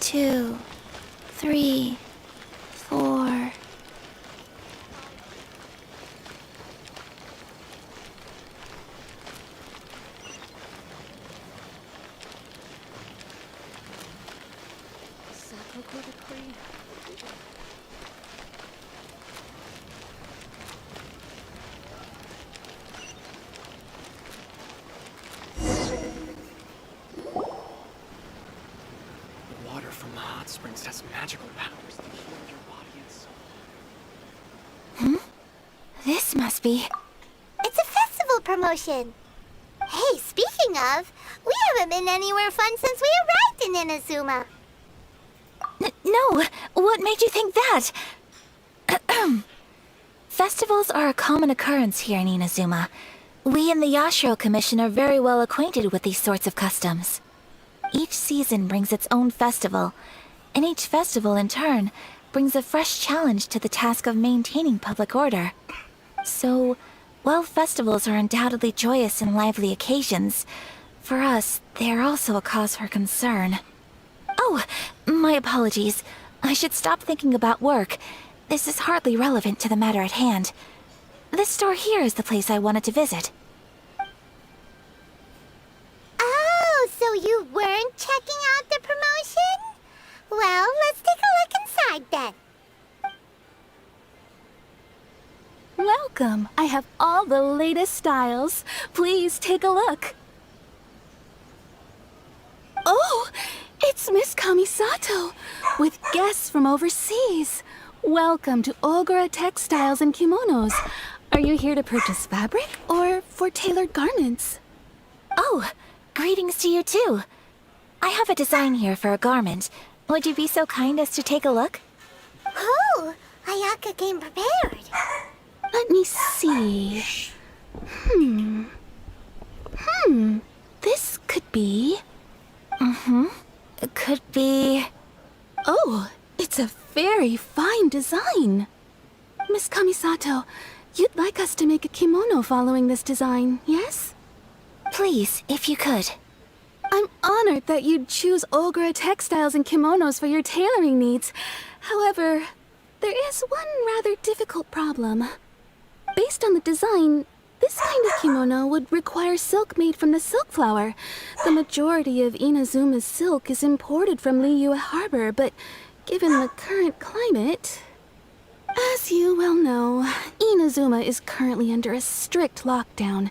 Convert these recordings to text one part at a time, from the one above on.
2, 3, 4. Water from the hot springs has magical powers to heal your body and soul. This must be... It's a festival promotion. Hey, speaking of, we haven't been anywhere fun since we arrived in Inazuma. No, what made you think that? Festivals are a common occurrence here in Inazuma. We in the Yashiro Commission are very well acquainted with these sorts of customs. Each season brings its own festival, and each festival in turn brings a fresh challenge to the task of maintaining public order. So, while festivals are undoubtedly joyous and lively occasions, for us, they are also a cause for concern. Oh, my apologies. I should stop thinking about work. This is hardly relevant to the matter at hand. This store here is the place I wanted to visit. Oh, so you weren't checking out the promotion? Well, let's take a look inside then. Welcome. I have all the latest styles. Please take a look. Oh, it's Miss Kamisato, with guests from overseas. Welcome to Ogura Textiles and Kimonos. Are you here to purchase fabric or for tailored garments? Oh, greetings to you too. I have a design here for a garment. Would you be so kind as to take a look? Oh, Ayaka came prepared. Let me see. This could be... It could be... Oh, it's a very fine design. Miss Kamisato, you'd like us to make a kimono following this design, yes? Please, if you could. I'm honored that you'd choose Ogura Textiles and Kimonos for your tailoring needs. However, there is one rather difficult problem. Based on the design, this kind of kimono would require silk made from the silk flower. The majority of Inazuma's silk is imported from Liyue Harbor, but given the current climate... As you well know, Inazuma is currently under a strict lockdown.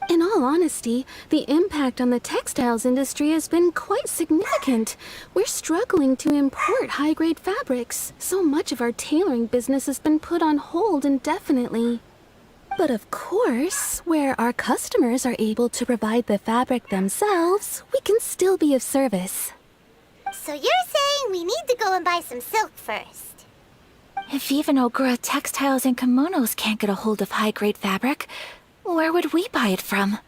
In all honesty, the impact on the textiles industry has been quite significant. We're struggling to import high-grade fabrics. So much of our tailoring business has been put on hold indefinitely. But of course, where our customers are able to provide the fabric themselves, we can still be of service. So you're saying we need to go and buy some silk first? If even Ogura Textiles and Kimonos can't get a hold of high-grade fabric, where would we buy it from?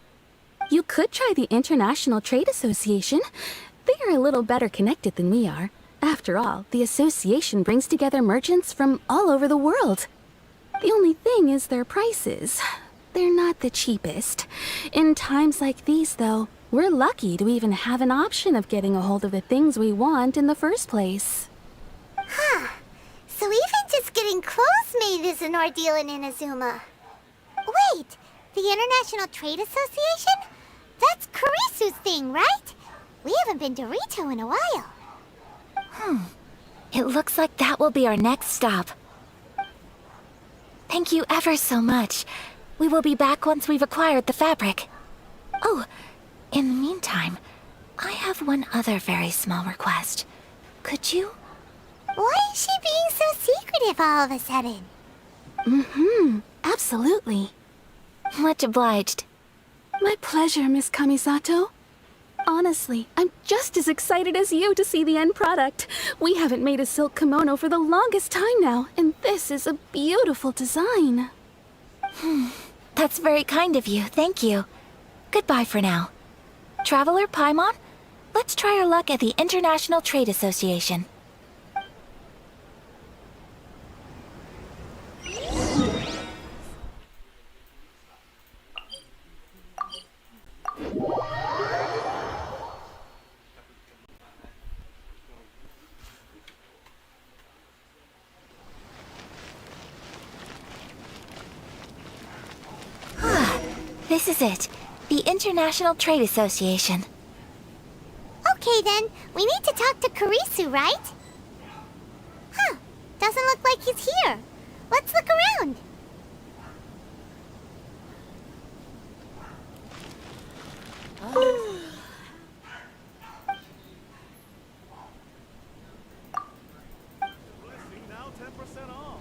You could try the International Trade Association. They are a little better connected than we are. After all, the association brings together merchants from all over the world. The only thing is their prices. They're not the cheapest. In times like these, though, we're lucky to even have an option of getting a hold of the things we want in the first place. Huh. So even just getting clothes made is an ordeal in Inazuma. Wait, the International Trade Association? That's Kurisu's thing, right? We haven't been to Rito in a while. It looks like that will be our next stop. Thank you ever so much. We will be back once we've acquired the fabric. Oh, in the meantime, I have one other very small request. Could you? Why is she being so secretive all of a sudden? Absolutely. Much obliged. My pleasure, Miss Kamisato. Honestly, I'm just as excited as you to see the end product. We haven't made a silk kimono for the longest time now, and this is a beautiful design. That's very kind of you, thank you. Goodbye for now. Traveler Paimon, let's try our luck at the International Trade Association. This is it. The International Trade Association. Okay then, we need to talk to Kurisu, right? Huh, doesn't look like he's here. Let's look around. Now 10% off.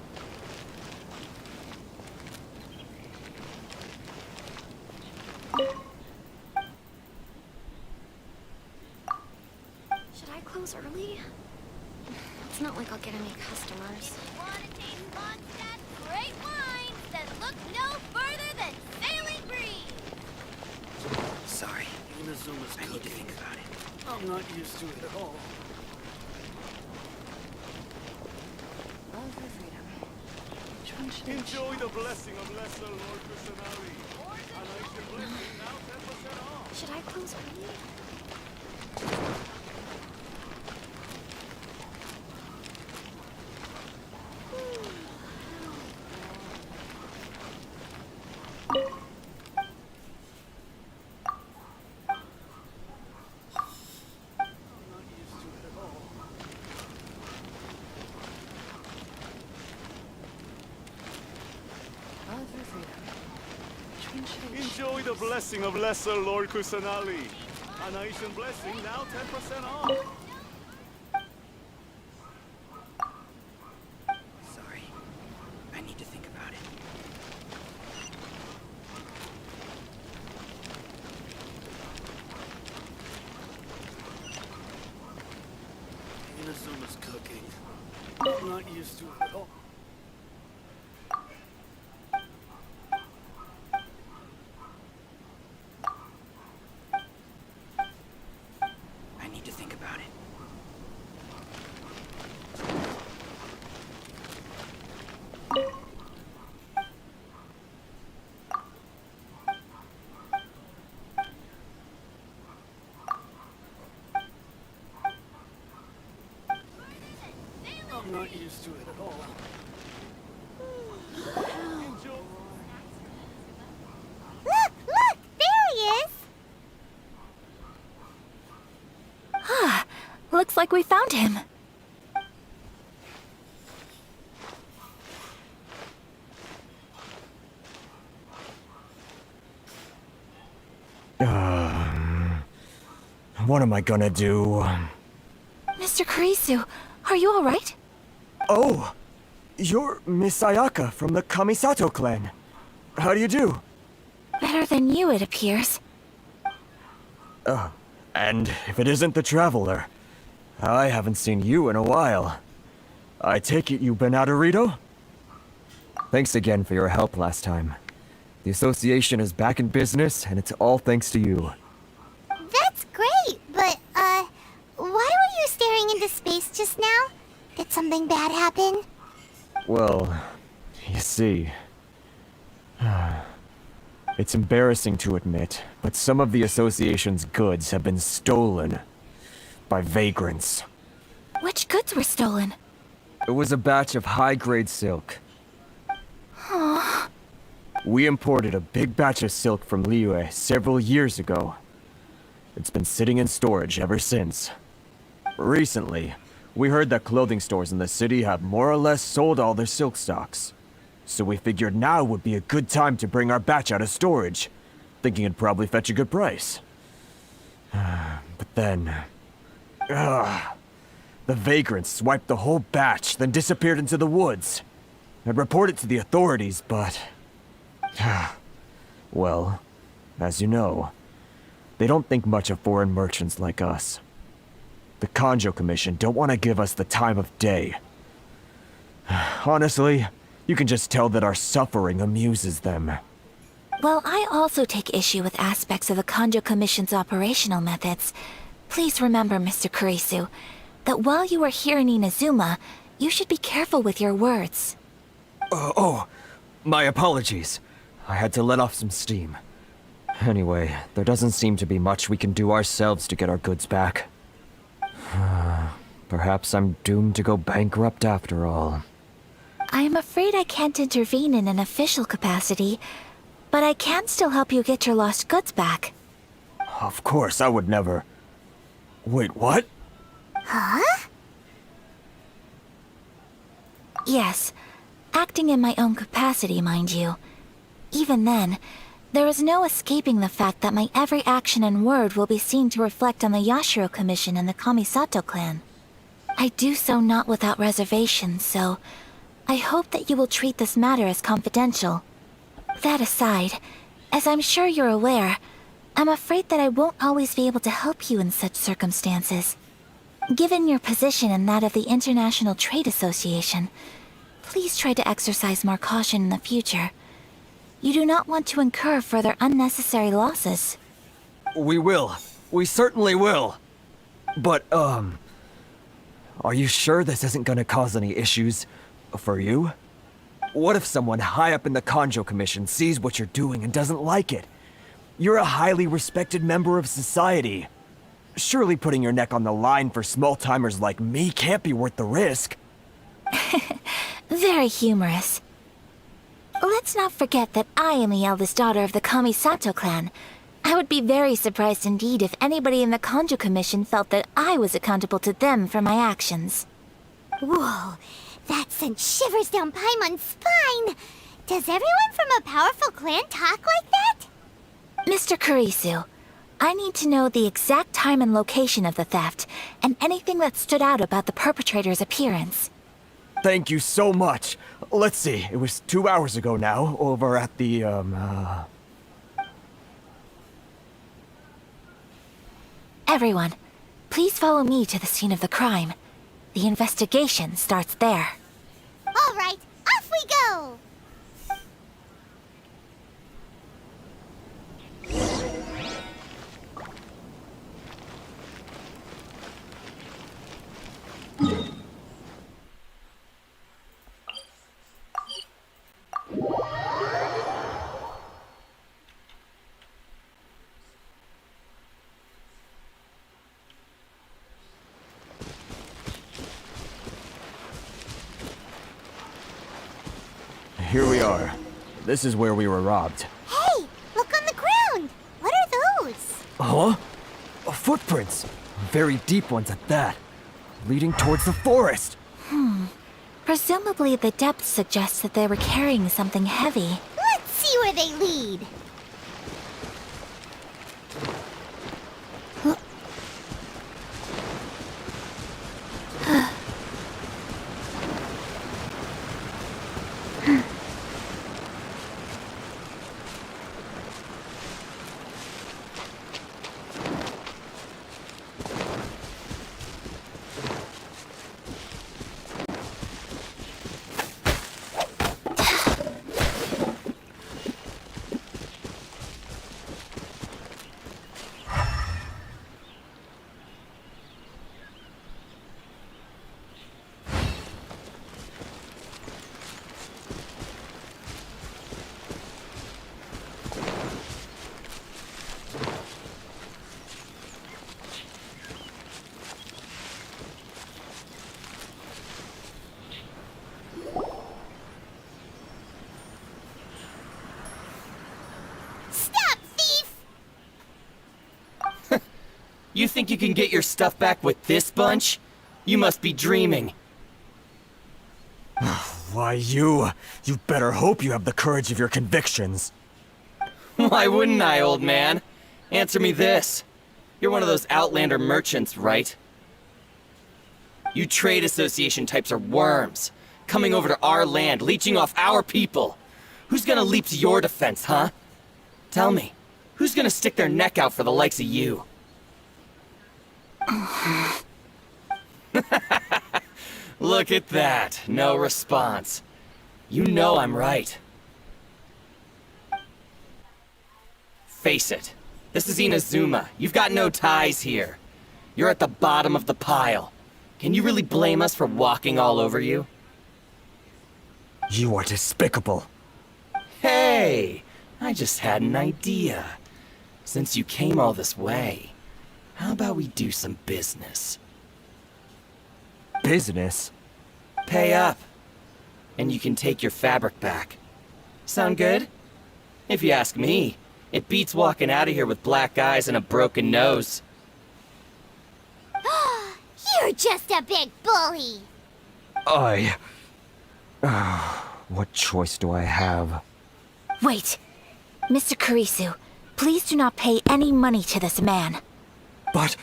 Should I close early? It's not like I'll get any customers. Want to taste Mondstadt's great wines that look no further than sailing breeze? Sorry. Inazuma's I need to cooking. think about it. I'm not used to it at all. Love for freedom. Which one should I Enjoy the blessing of Lesser Lord Kusanagi. A nice blessing, now 10% off. Should I close early? Not used to it at all. Love for freedom. Which one should I Enjoy the blessing of Lesser Lord Kusanagi. A nice blessing, now 10% off. Sorry. I need to think about it. Inazuma's cooking. I'm not used to it at all. I need to think about it. I'm not used to it at all. Enjoy. Look, look, there he is. Looks like we found him. What am I gonna do? Mr. Kurisu, are you alright? Oh! You're Miss Ayaka from the Kamisato clan. How do you do? Better than you, it appears. And if it isn't the Traveler, I haven't seen you in a while. I take it you've been out of Rito? Thanks again for your help last time. The association is back in business, and it's all thanks to you. That's great, but, why were you staring into space just now? Did something bad happen? Well, you see... It's embarrassing to admit, but some of the association's goods have been stolen by vagrants. Which goods were stolen? It was a batch of high-grade silk. We imported a big batch of silk from Liyue several years ago. It's been sitting in storage ever since. Recently, we heard that clothing stores in the city have more or less sold all their silk stocks. So we figured now would be a good time to bring our batch out of storage, thinking it'd probably fetch a good price. But then... the vagrants swiped the whole batch, then disappeared into the woods. I'd reported to the authorities, but... well, as you know, they don't think much of foreign merchants like us. The Kanjo Commission don't want to give us the time of day. Honestly, you can just tell that our suffering amuses them. Well, I also take issue with aspects of the Kanjo Commission's operational methods. Please remember, Mr. Kurisu, that while you are here in Inazuma, you should be careful with your words. My apologies. I had to let off some steam. Anyway, there doesn't seem to be much we can do ourselves to get our goods back. Perhaps I'm doomed to go bankrupt after all. I am afraid I can't intervene in an official capacity, But I can still help you get your lost goods back. Of course, I would never. Wait, what? Huh? Yes, acting in my own capacity, mind you. Even then, there is no escaping the fact that my every action and word will be seen to reflect on the Yashiro Commission and the Kamisato clan. I do so not without reservation, so I hope that you will treat this matter as confidential. That aside, as I'm sure you're aware, I'm afraid that I won't always be able to help you in such circumstances. Given your position and that of the International Trade Association, please try to exercise more caution in the future. You do not want to incur further unnecessary losses. We will. We certainly will. But, are you sure this isn't gonna cause any issues for you? What if someone high up in the Kanjo Commission sees what you're doing and doesn't like it? You're a highly respected member of society. Surely putting your neck on the line for small-timers like me can't be worth the risk. Very humorous. Let's not forget that I am the eldest daughter of the Kamisato clan. I would be very surprised indeed if anybody in the Kanjo Commission felt that I was accountable to them for my actions. Whoa, that sent shivers down Paimon's spine. Does everyone from a powerful clan talk like that? Mr. Kurisu, I need to know the exact time and location of the theft, and anything that stood out about the perpetrator's appearance. Thank you so much. Let's see, it was 2 hours ago now, over at the, Everyone, please follow me to the scene of the crime. The investigation starts there. All right, off we go! Here we are. This is where we were robbed. Hey, look on the ground! What are those? Huh? Footprints. Very deep ones at that. Leading towards the forest. Presumably the depth suggests that they were carrying something heavy. Let's see where they lead. Stop, thief! You think you can get your stuff back with this bunch? You must be dreaming. Why, you better hope you have the courage of your convictions. Why wouldn't I, old man? Answer me this. You're one of those Outlander merchants, right? You trade association types are worms. Coming over to our land, leeching off our people. Who's gonna leap to your defense, huh? Tell me, who's gonna stick their neck out for the likes of you? Look at that, no response. You know I'm right. Face it, this is Inazuma. You've got no ties here. You're at the bottom of the pile. Can you really blame us for walking all over you? You are despicable. Hey, I just had an idea. Since you came all this way, how about we do some business? Business? Pay up, and you can take your fabric back. Sound good? If you ask me, it beats walking out of here with black eyes and a broken nose. You're just a big bully. What choice do I have? Wait. Mr. Kurisu, please do not pay any money to this man. But...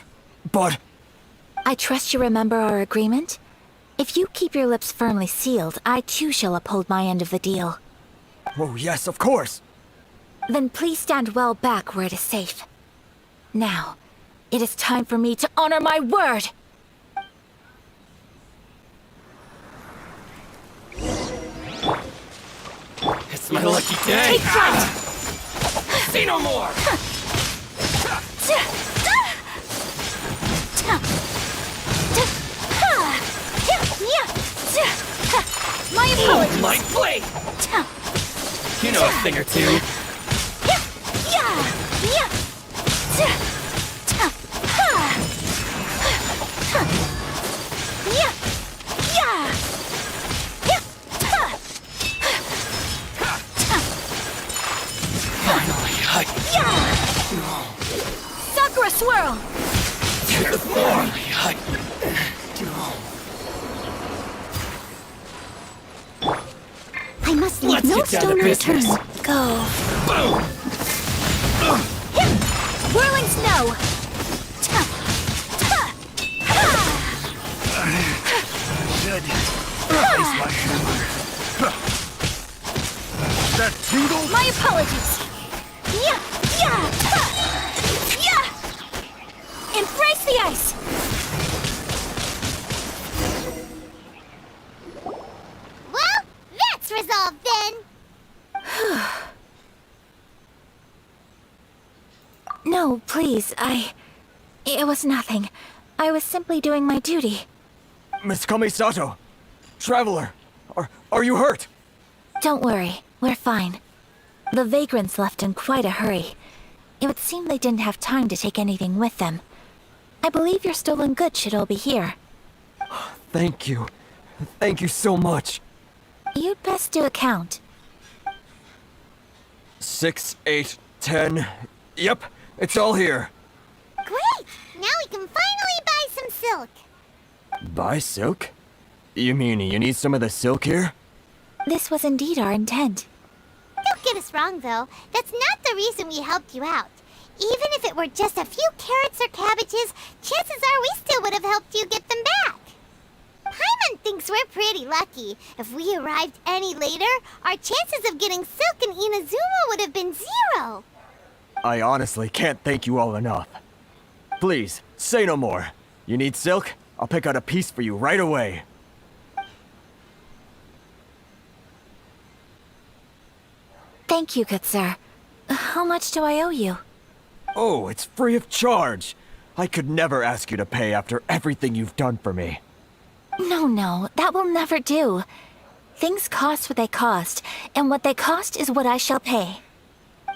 I trust you remember our agreement? If you keep your lips firmly sealed, I too shall uphold my end of the deal. Oh, yes, of course. Then please stand well back where it is safe. Now, it is time for me to honor my word! It's my lucky day! Take flight! Say no more! My apologies! My blade! You know a thing or two. Finally, Sakura swirl! There's more! I must leave Let's no get down to stone business. unturned. Go. Boom! Whirling snow! That tingle? My apologies! Embrace the ice! Well, that's resolved then. No, please, It was nothing. I was simply doing my duty. Miss Kamisato! Traveler! Are you hurt? Don't worry, we're fine. The vagrants left in quite a hurry. It would seem they didn't have time to take anything with them. I believe your stolen goods should all be here. Thank you. Thank you so much. You'd best do a count. 6, 8, 10. Yep, it's all here. Great! Now we can finally buy some silk. Buy silk? You mean you need some of the silk here? This was indeed our intent. Don't get us wrong, though. That's not the reason we helped you out. Even if it were just a few carrots or cabbages, chances are we still would have helped you get them back. Paimon thinks we're pretty lucky. If we arrived any later, our chances of getting silk in Inazuma would have been 0. I honestly can't thank you all enough. Please, say no more. You need silk? I'll pick out a piece for you right away. Thank you, good sir. How much do I owe you? Oh, it's free of charge. I could never ask you to pay after everything you've done for me. No, that will never do. Things cost what they cost, and what they cost is what I shall pay.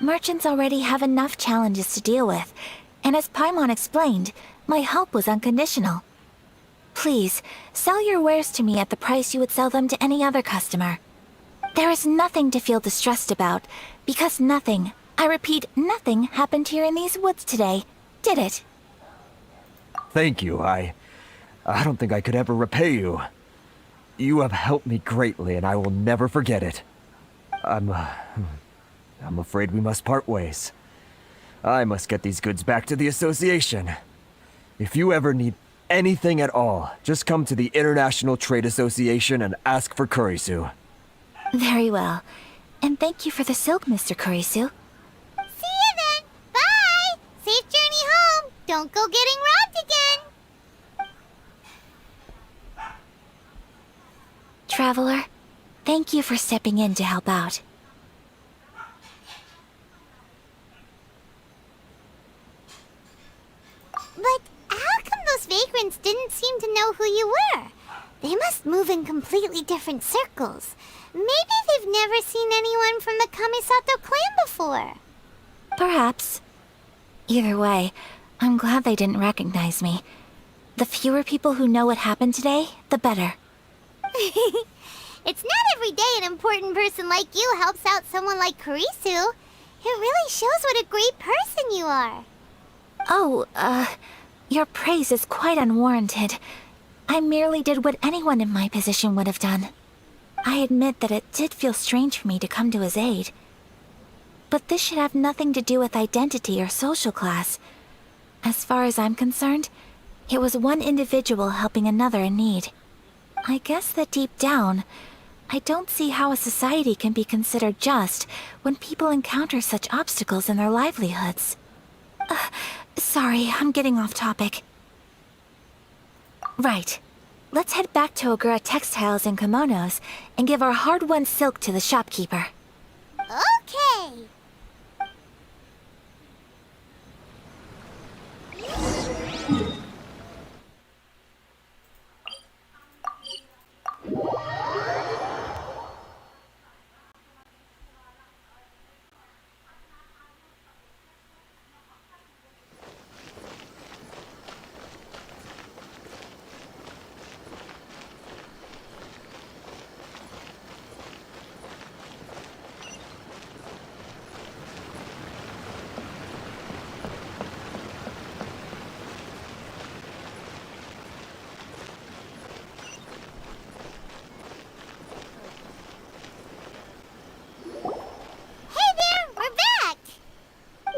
Merchants already have enough challenges to deal with, and as Paimon explained, my help was unconditional. Please, sell your wares to me at the price you would sell them to any other customer. There is nothing to feel distressed about, because nothing, I repeat, nothing happened here in these woods today, did it? Thank you. I don't think I could ever repay you. You have helped me greatly, and I will never forget it. I'm afraid we must part ways. I must get these goods back to the association. If you ever need anything at all, just come to the International Trade Association and ask for Kurisu. Very well. And thank you for the silk, Mr. Kurisu. See you then. Bye. Safe journey home. Don't go getting robbed again. Traveler, thank you for stepping in to help out. But how come those vagrants didn't seem to know who you were? They must move in completely different circles. Maybe they've never seen anyone from the Kamisato clan before. Perhaps. Either way, I'm glad they didn't recognize me. The fewer people who know what happened today, the better. It's not every day an important person like you helps out someone like Kurisu. It really shows what a great person you are. Oh, your praise is quite unwarranted. I merely did what anyone in my position would have done. I admit that it did feel strange for me to come to his aid. But this should have nothing to do with identity or social class. As far as I'm concerned, it was one individual helping another in need. I guess that deep down, I don't see how a society can be considered just when people encounter such obstacles in their livelihoods. Sorry, I'm getting off topic. Right. Let's head back to Ogura Textiles and Kimonos and give our hard-won silk to the shopkeeper. Okay.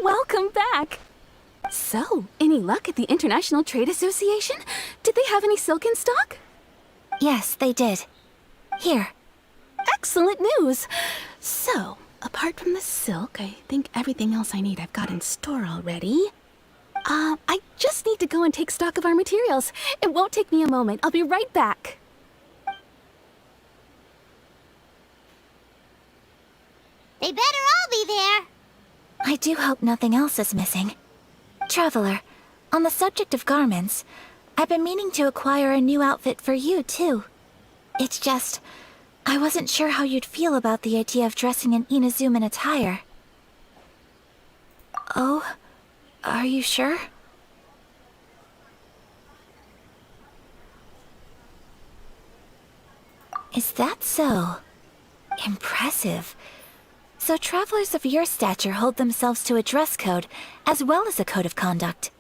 Welcome back! So, any luck at the International Trade Association? Did they have any silk in stock? Yes, they did. Here. Excellent news! So, apart from the silk, I think everything else I need I've got in store already. I just need to go and take stock of our materials. It won't take me a moment. I'll be right back. They better all be there. I do hope nothing else is missing. Traveler, on the subject of garments, I've been meaning to acquire a new outfit for you, too. It's just, I wasn't sure how you'd feel about the idea of dressing in Inazuman attire. Oh, are you sure? Is that so? Impressive. So travelers of your stature hold themselves to a dress code, as well as a code of conduct.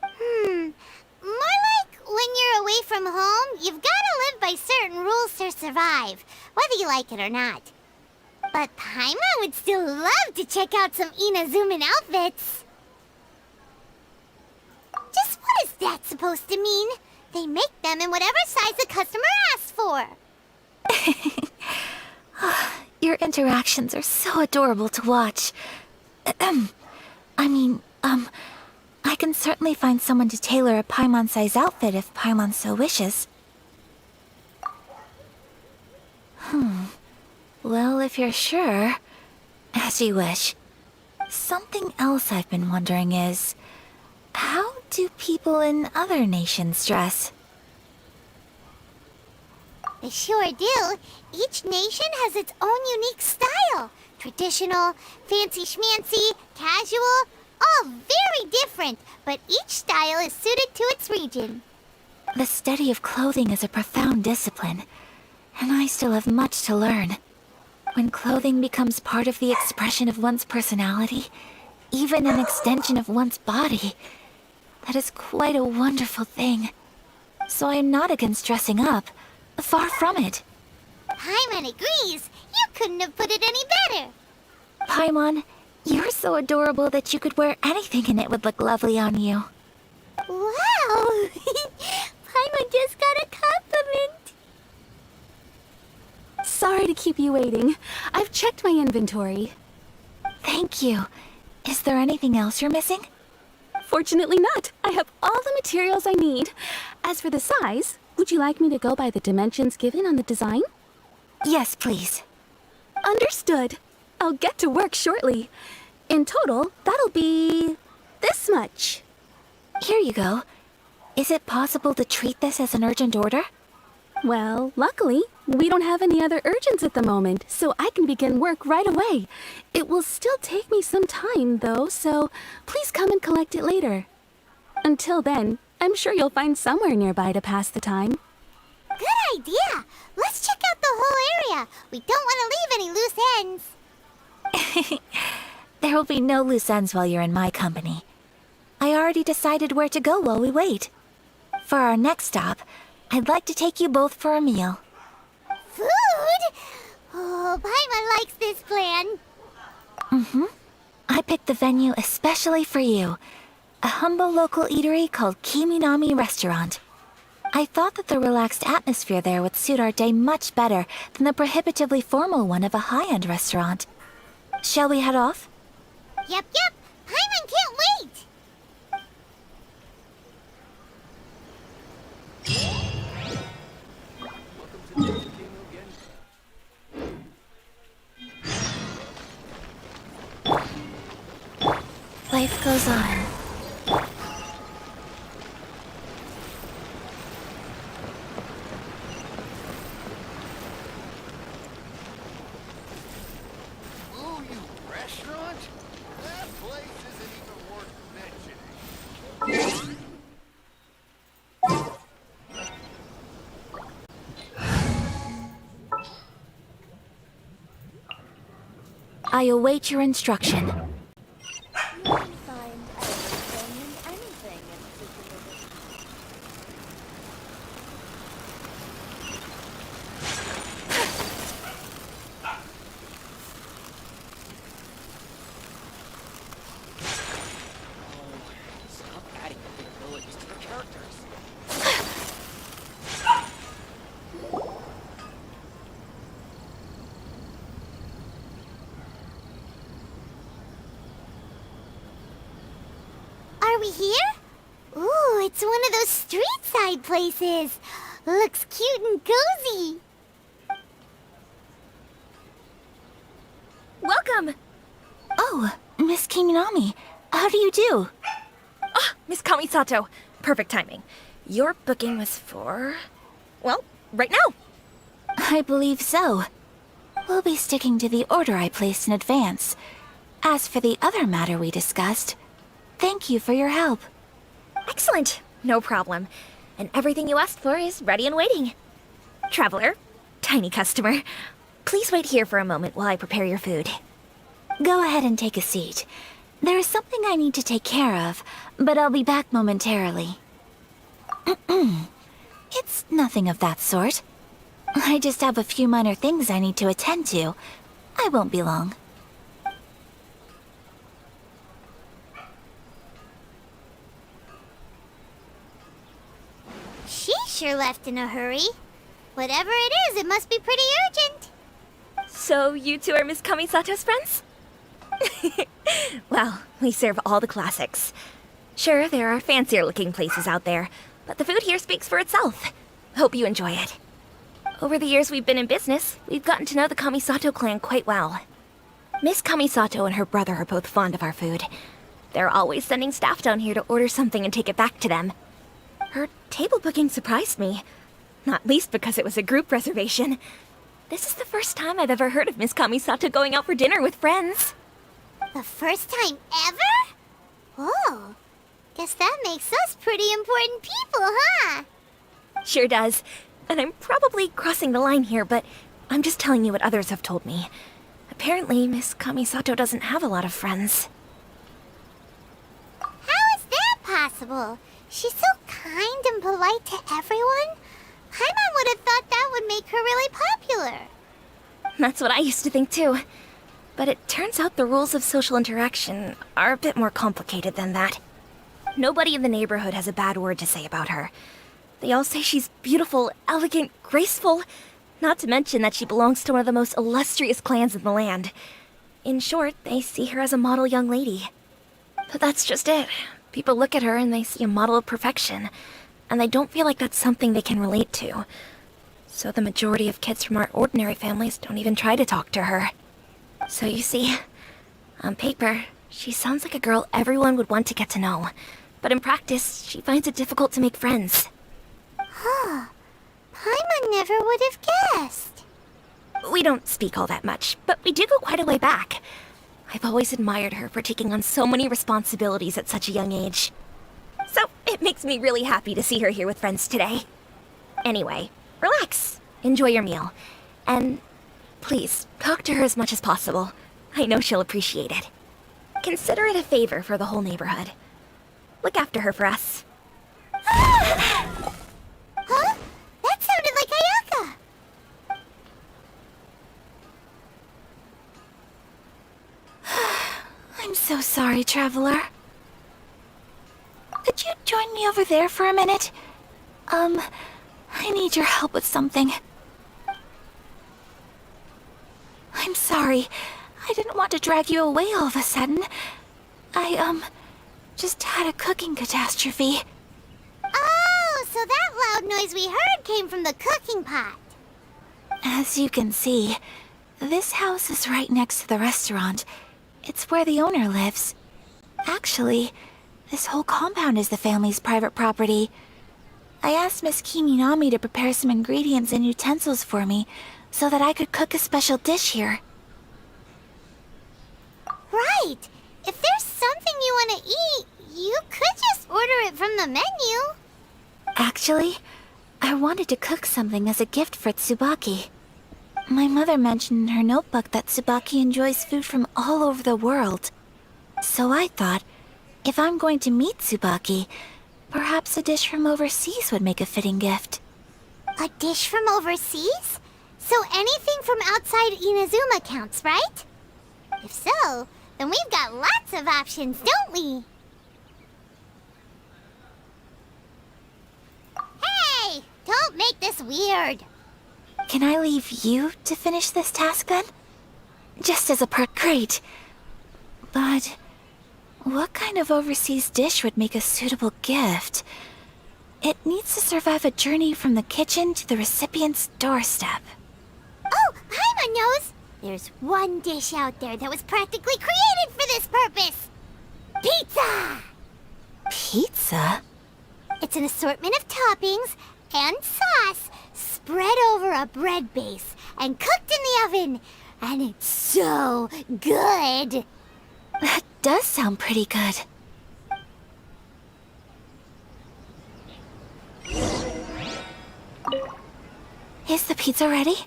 More like when you're away from home, you've gotta live by certain rules to survive, whether you like it or not. But Paimon would still love to check out some Inazuman outfits. Just what is that supposed to mean? They make them in whatever size the customer asks for. Your interactions are so adorable to watch. I can certainly find someone to tailor a Paimon-size outfit if Paimon so wishes. Well, if you're sure, as you wish. Something else I've been wondering is, how do people in other nations dress? They sure do. Each nation has its own unique style. Traditional, fancy schmancy, casual, all very different, but each style is suited to its region. The study of clothing is a profound discipline, and I still have much to learn. When clothing becomes part of the expression of one's personality, even an extension of one's body, that is quite a wonderful thing. So I am not against dressing up. Far from it. Paimon agrees. You couldn't have put it any better. Paimon, you're so adorable that you could wear anything and it would look lovely on you. Wow! Paimon just got a compliment. Sorry to keep you waiting. I've checked my inventory. Thank you. Is there anything else you're missing? Fortunately not. I have all the materials I need. As for the size, would you like me to go by the dimensions given on the design? Yes, please. Understood. I'll get to work shortly. In total, that'll be this much. Here you go. Is it possible to treat this as an urgent order? Well, luckily, we don't have any other urgents at the moment, so I can begin work right away. It will still take me some time, though, so please come and collect it later. Until then, I'm sure you'll find somewhere nearby to pass the time. Good idea. Let's check out the whole area. We don't want to leave any loose ends. There will be no loose ends while you're in my company. I already decided where to go while we wait. For our next stop, I'd like to take you both for a meal. Food? Oh, Paimon likes this plan. I picked the venue especially for you. A humble local eatery called Kiminami Restaurant. I thought that the relaxed atmosphere there would suit our day much better than the prohibitively formal one of a high-end restaurant. Shall we head off? Yep. Paimon can't wait. Life goes on. Ooh, you restaurant? That place isn't even worth mentioning. I await your instruction. Stop adding big abilities to the characters. Are we here? Ooh, it's one of those street side places. Looks cute and cozy. Welcome! Oh, Miss Kiminami, how do you do? Ah, Miss Kamisato. Perfect timing. Your booking was for... well, right now. I believe so. We'll be sticking to the order I placed in advance. As for the other matter we discussed, thank you for your help. Excellent. No problem. And everything you asked for is ready and waiting. Traveler, tiny customer, please wait here for a moment while I prepare your food. Go ahead and take a seat. There is something I need to take care of, but I'll be back momentarily. It's nothing of that sort. I just have a few minor things I need to attend to. I won't be long. She sure left in a hurry. Whatever it is, it must be pretty urgent. So you two are Miss Kamisato's friends? Well, we serve all the classics. Sure, there are fancier looking places out there, but the food here speaks for itself. Hope you enjoy it. Over the years we've been in business, we've gotten to know the Kamisato clan quite well. Miss Kamisato and her brother are both fond of our food. They're always sending staff down here to order something and take it back to them. Her table booking surprised me, not least because it was a group reservation. This is the first time I've ever heard of Miss Kamisato going out for dinner with friends. The first time ever? Oh, guess that makes us pretty important people, huh? Sure does. And I'm probably crossing the line here, but I'm just telling you what others have told me. Apparently, Miss Kamisato doesn't have a lot of friends. How is that possible? She's so kind and polite to everyone. Paimon would have thought that would make her really popular. That's what I used to think too. But it turns out the rules of social interaction are a bit more complicated than that. Nobody in the neighborhood has a bad word to say about her. They all say she's beautiful, elegant, graceful, not to mention that she belongs to one of the most illustrious clans in the land. In short, they see her as a model young lady. But that's just it. People look at her and they see a model of perfection, and they don't feel like that's something they can relate to. So the majority of kids from our ordinary families don't even try to talk to her. So you see, on paper, she sounds like a girl everyone would want to get to know. But in practice, she finds it difficult to make friends. Huh. Paimon never would have guessed. We don't speak all that much, but we do go quite a way back. I've always admired her for taking on so many responsibilities at such a young age. So it makes me really happy to see her here with friends today. Anyway, relax, enjoy your meal, and please talk to her as much as possible. I know she'll appreciate it. Consider it a favor for the whole neighborhood. Look after her for us. Huh? That sounded like Ayaka! I'm so sorry, Traveler. Could you join me over there for a minute? I need your help with something. I'm sorry. I didn't want to drag you away all of a sudden. I, just had a cooking catastrophe. Oh, so that loud noise we heard came from the cooking pot. As you can see, this house is right next to the restaurant. It's where the owner lives. Actually, this whole compound is the family's private property. I asked Miss Kiminami to prepare some ingredients and utensils for me so that I could cook a special dish here. Right. If there's something you want to eat, you could just order it from the menu. Actually, I wanted to cook something as a gift for Tsubaki. My mother mentioned in her notebook that Tsubaki enjoys food from all over the world. So I thought, if I'm going to meet Tsubaki, perhaps a dish from overseas would make a fitting gift. A dish from overseas? So anything from outside Inazuma counts, right? If so, then we've got lots of options, don't we? Hey! Don't make this weird. Can I leave you to finish this task then? Just as a part, great. But what kind of overseas dish would make a suitable gift? It needs to survive a journey from the kitchen to the recipient's doorstep. Oh, Paimon knows! There's one dish out there that was practically created for this purpose! Pizza! Pizza? It's an assortment of toppings and sauce spread over a bread base and cooked in the oven. And it's so good! That does sound pretty good. Is the pizza ready?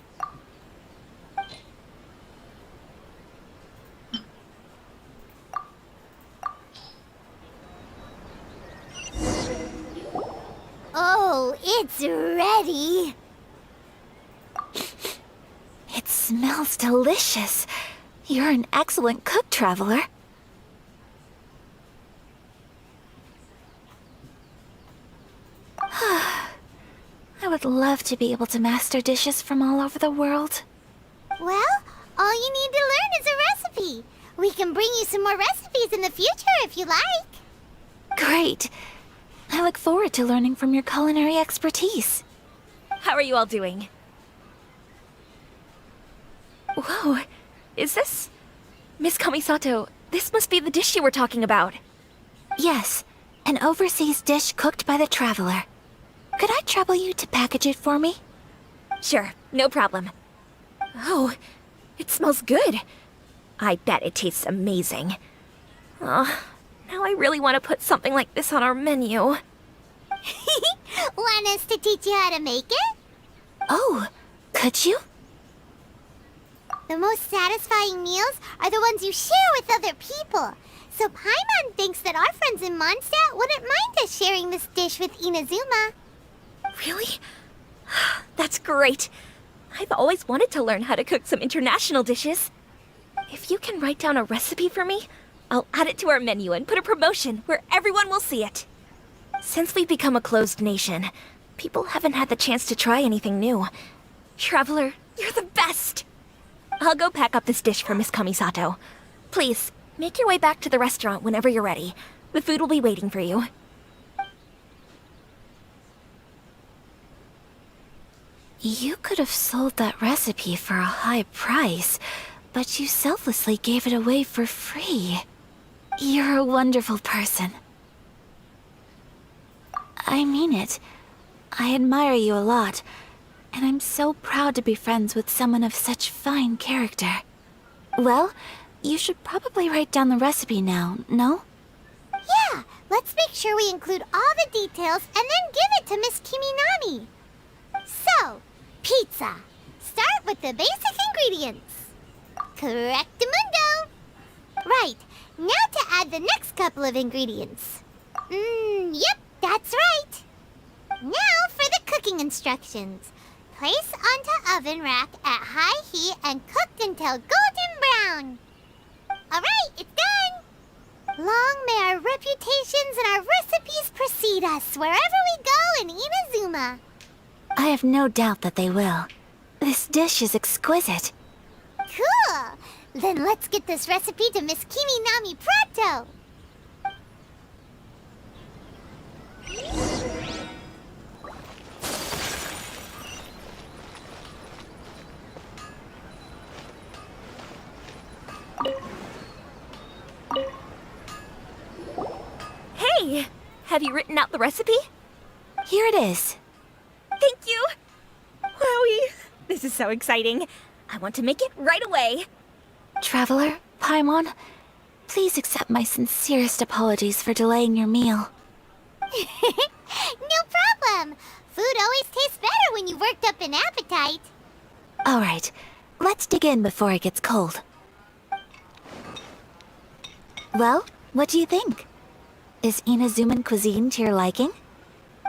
Oh, it's ready! It smells delicious. You're an excellent cook, Traveler. I would love to be able to master dishes from all over the world. Well, all you need to learn is a recipe. We can bring you some more recipes in the future if you like. Great. I look forward to learning from your culinary expertise. How are you all doing? Whoa, is this... Miss Kamisato, this must be the dish you were talking about. Yes, an overseas dish cooked by the Traveler. Could I trouble you to package it for me? Sure, no problem. Oh, it smells good. I bet it tastes amazing. Oh, now I really want to put something like this on our menu. Want us to teach you how to make it? Oh, could you? The most satisfying meals are the ones you share with other people. So Paimon thinks that our friends in Mondstadt wouldn't mind us sharing this dish with Inazuma. Really? That's great. I've always wanted to learn how to cook some international dishes. If you can write down a recipe for me, I'll add it to our menu and put a promotion where everyone will see it. Since we've become a closed nation, people haven't had the chance to try anything new. Traveler, you're the best! I'll go pack up this dish for Miss Kamisato. Please, make your way back to the restaurant whenever you're ready. The food will be waiting for you. You could have sold that recipe for a high price, but you selflessly gave it away for free. You're a wonderful person. I mean it. I admire you a lot, and I'm so proud to be friends with someone of such fine character. Well, you should probably write down the recipe now, no? Yeah, let's make sure we include all the details and then give it to Miss Kiminami. So, pizza. Start with the basic ingredients. Correctamundo. Right, Now to add the next couple of ingredients. Yep, that's right. Now for the cooking instructions. Place onto oven rack at high heat and cooked until golden brown. Alright, it's done! Long may our reputations and our recipes precede us wherever we go in Inazuma. I have no doubt that they will. This dish is exquisite. Cool! Then let's get this recipe to Miss Kimi Nami pronto! Hey! Have you written out the recipe? Here it is. Thank you! Wowie! This is so exciting. I want to make it right away. Traveler, Paimon, please accept my sincerest apologies for delaying your meal. No problem! Food always tastes better when you've worked up an appetite. Alright, let's dig in before it gets cold. Well, what do you think? Is Inazuman cuisine to your liking?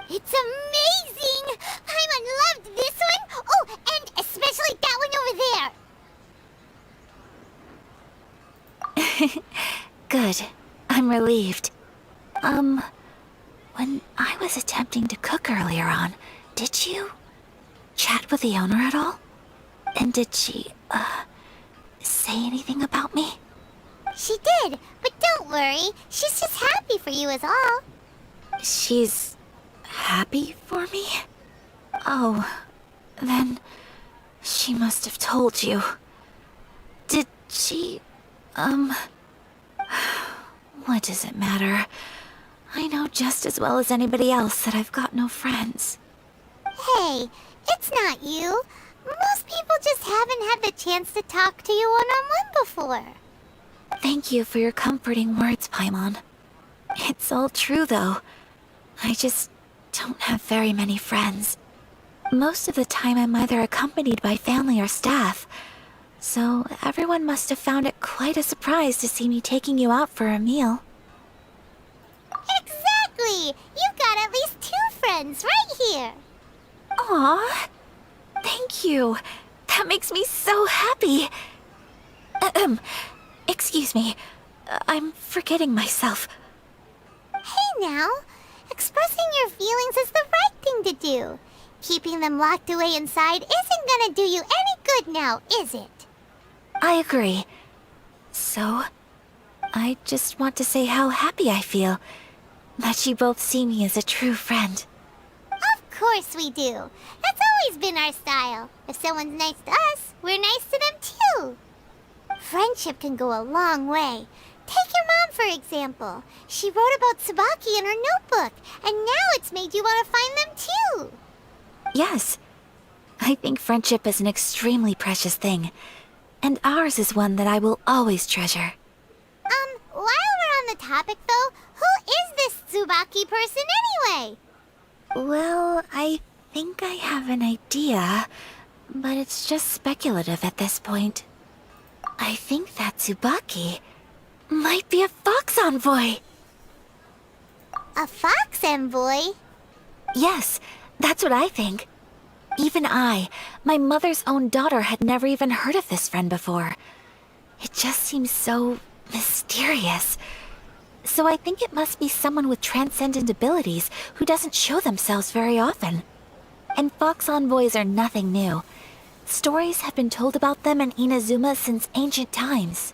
It's amazing! Paimon loved this one! Oh, and especially that one over there! Good. I'm relieved. When I was attempting to cook earlier on, did you chat with the owner at all? And did she, say anything about me? She did, but don't worry. She's just happy for you is all. She's happy for me? Oh, then she must have told you. Did she, what does it matter? I know just as well as anybody else that I've got no friends. Hey, it's not you. Most people just haven't had the chance to talk to you one-on-one before. Thank you for your comforting words, Paimon. It's all true, though. I just don't have very many friends. Most of the time I'm either accompanied by family or staff, so everyone must have found it quite a surprise to see me taking you out for a meal. Exactly! You've got at least 2 friends right here. Aw, thank you. That makes me so happy. Excuse me. I'm forgetting myself. Hey now, expressing your feelings is the right thing to do. Keeping them locked away inside isn't gonna do you any good now, is it? I agree. So, I just want to say how happy I feel that you both see me as a true friend. Of course we do. That's always been our style. If someone's nice to us, we're nice to them too. Friendship can go a long way. Take your mom, for example. She wrote about Tsubaki in her notebook, and now it's made you want to find them too. Yes. I think friendship is an extremely precious thing, and ours is one that I will always treasure. While we're on the topic though, who is this Tsubaki person anyway? Well, I think I have an idea, but it's just speculative at this point. I think that Tsubaki might be a fox envoy. A fox envoy? Yes, that's what I think. Even I, my mother's own daughter, had never even heard of this friend before. It just seems so mysterious. So I think it must be someone with transcendent abilities who doesn't show themselves very often. And fox envoys are nothing new. Stories have been told about them in Inazuma since ancient times.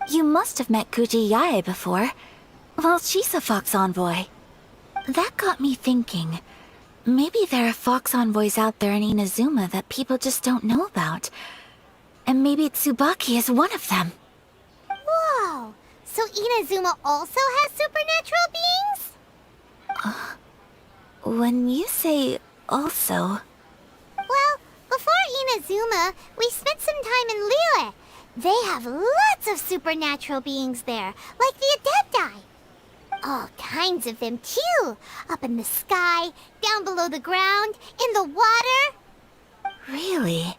You must have met Kuji Yae before. Well, she's a fox envoy. That got me thinking. Maybe there are fox envoys out there in Inazuma that people just don't know about. And maybe Tsubaki is one of them. Whoa! So Inazuma also has supernatural beings? When you say also... Well, before Inazuma, we spent some time in Liyue. They have lots of supernatural beings there, like the Adepti. All kinds of them, too. Up in the sky, down below the ground, in the water. Really?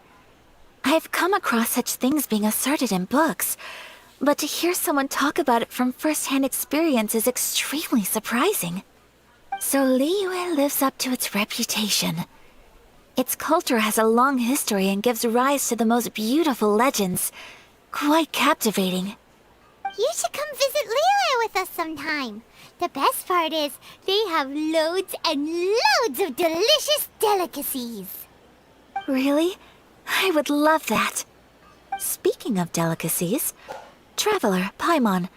I've come across such things being asserted in books, But to hear someone talk about it from first-hand experience is extremely surprising. So Liyue lives up to its reputation. Its culture has a long history and gives rise to the most beautiful legends. Quite captivating. You should come visit Liyue with us sometime. The best part is, they have loads and loads of delicious delicacies. Really? I would love that. Speaking of delicacies, Traveler, Paimon,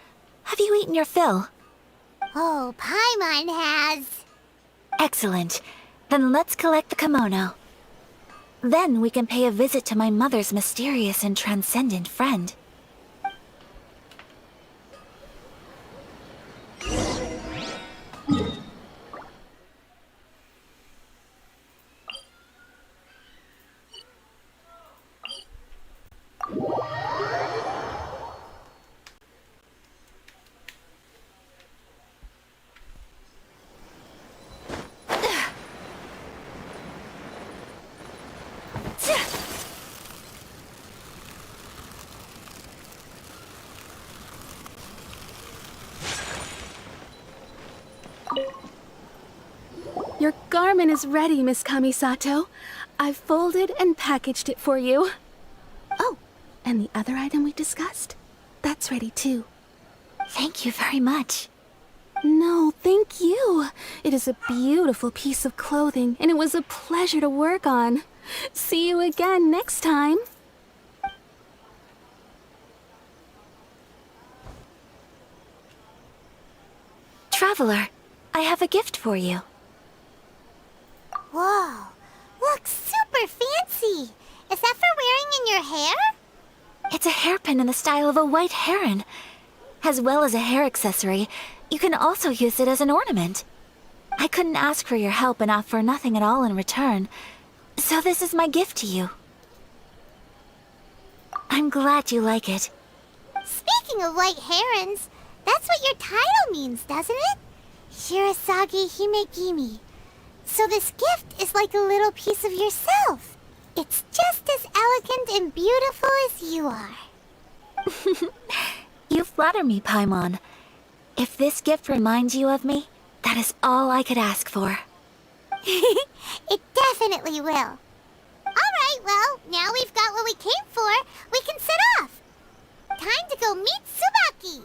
have you eaten your fill? Oh, Paimon has. Excellent. Then let's collect the kimono. Then we can pay a visit to my mother's mysterious and transcendent friend. Your garment is ready, Miss Kamisato. I've folded and packaged it for you. Oh, and the other item we discussed? That's ready too. Thank you very much. No, thank you. It is a beautiful piece of clothing, and it was a pleasure to work on. See you again next time. Traveler, I have a gift for you. Whoa, looks super fancy. Is that for wearing in your hair? It's a hairpin in the style of a white heron. As well as a hair accessory, you can also use it as an ornament. I couldn't ask for your help and offer nothing at all in return, so this is my gift to you. I'm glad you like it. Speaking of white herons, that's what your title means, doesn't it? Shirasagi Himegimi. So this gift is like a little piece of yourself. It's just as elegant and beautiful as you are. You flatter me, Paimon. If this gift reminds you of me, that is all I could ask for. It definitely will. Alright, well, now we've got what we came for, we can set off. Time to go meet Tsubaki.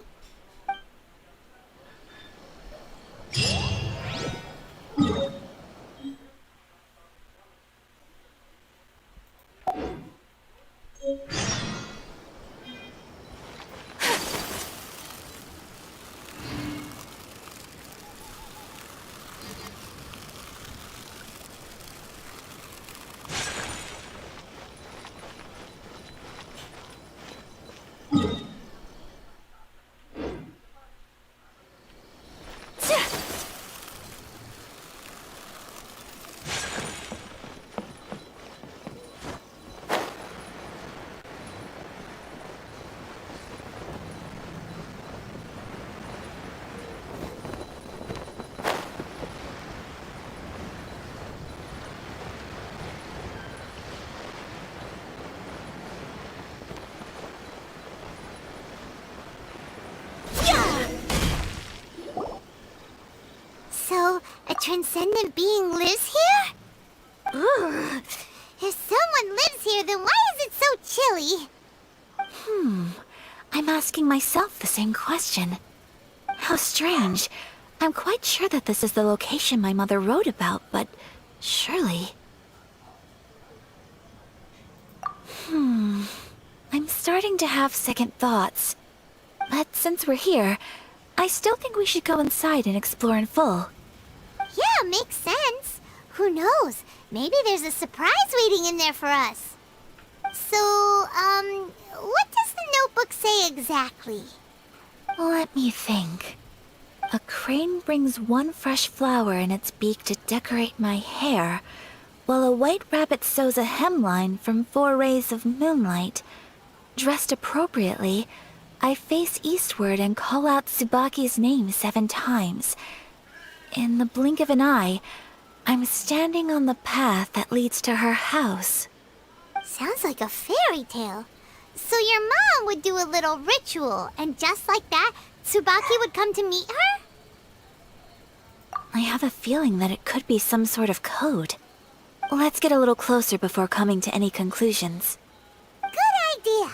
So, a transcendent being lives here? Ugh. If someone lives here, then why is it so chilly? I'm asking myself the same question. How strange. I'm quite sure that this is the location my mother wrote about, but surely... I'm starting to have second thoughts. But since we're here, I still think we should go inside and explore in full. Yeah, makes sense. Who knows? Maybe there's a surprise waiting in there for us. So, what does the notebook say exactly? Let me think. A crane brings one fresh flower in its beak to decorate my hair, while a white rabbit sews a hemline from 4 rays of moonlight. Dressed appropriately, I face eastward and call out Tsubaki's name 7 times. In the blink of an eye, I'm standing on the path that leads to her house. Sounds like a fairy tale. So your mom would do a little ritual, and just like that, Tsubaki would come to meet her? I have a feeling that it could be some sort of code. Let's get a little closer before coming to any conclusions. Good idea.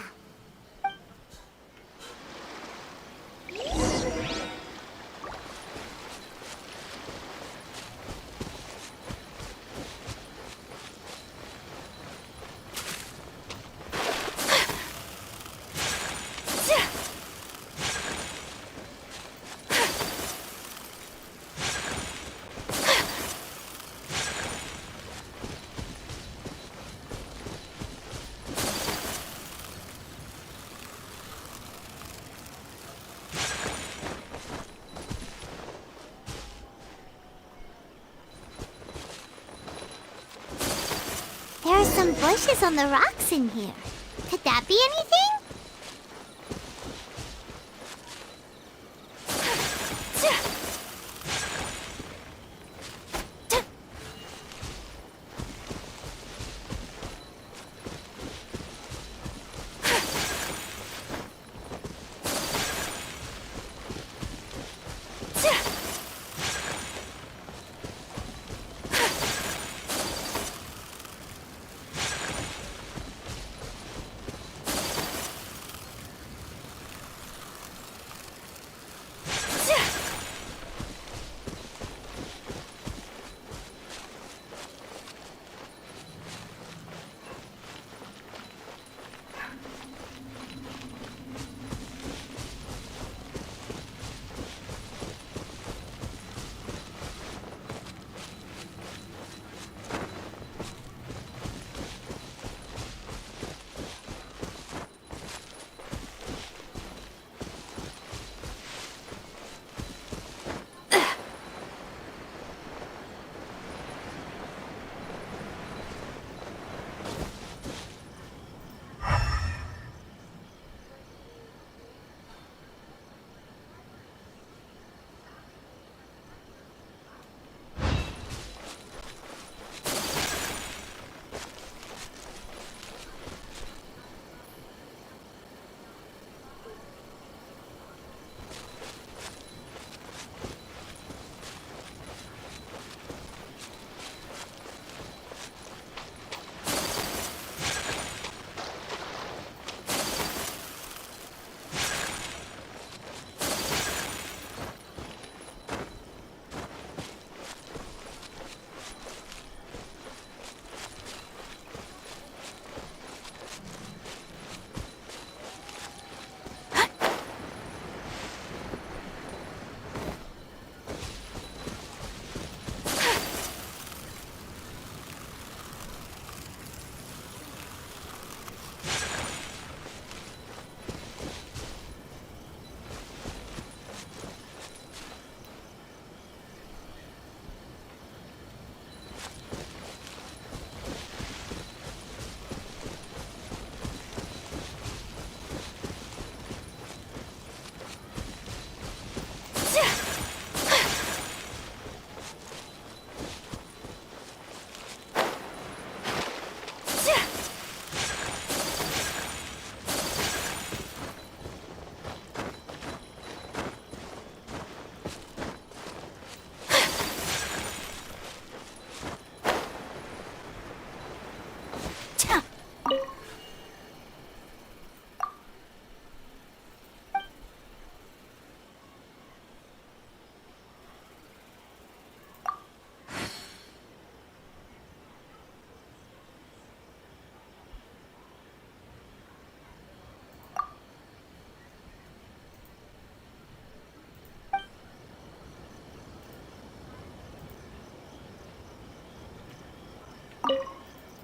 There are some bushes on the rocks in here. Could that be anything?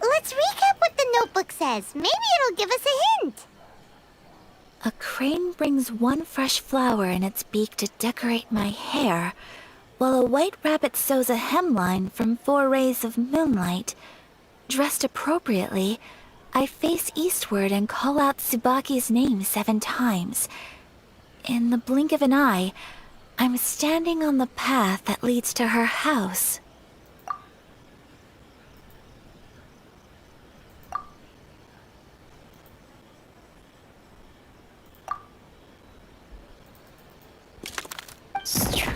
Let's recap what the notebook says. Maybe it'll give us a hint. A crane brings one fresh flower in its beak to decorate my hair, while a white rabbit sews a hemline from 4 rays of moonlight. Dressed appropriately, I face eastward and call out Tsubaki's name 7 times. In the blink of an eye, I'm standing on the path that leads to her house.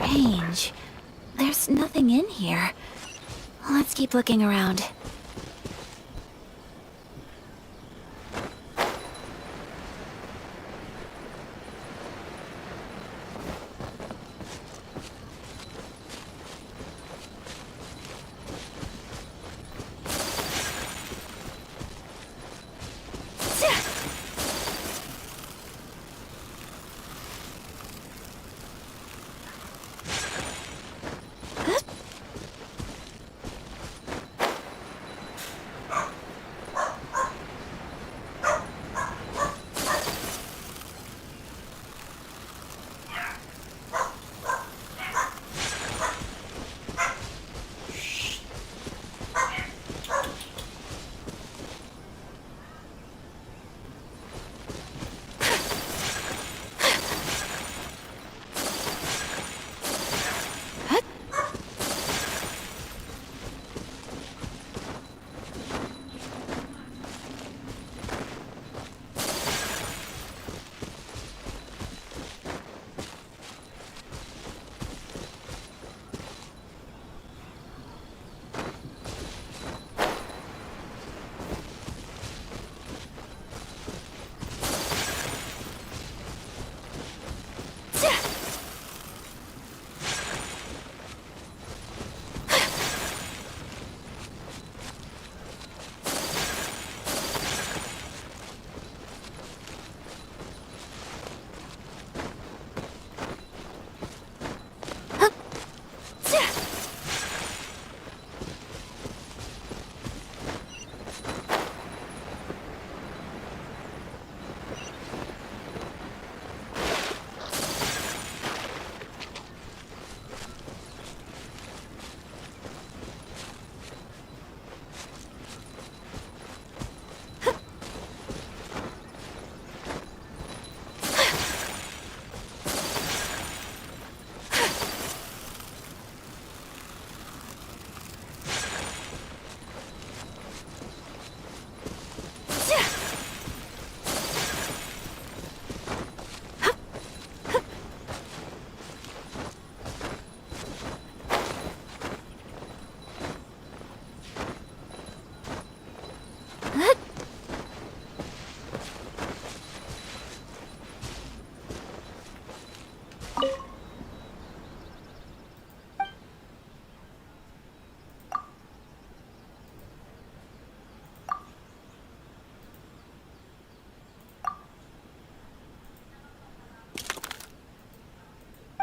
Strange. There's nothing in here. Let's keep looking around.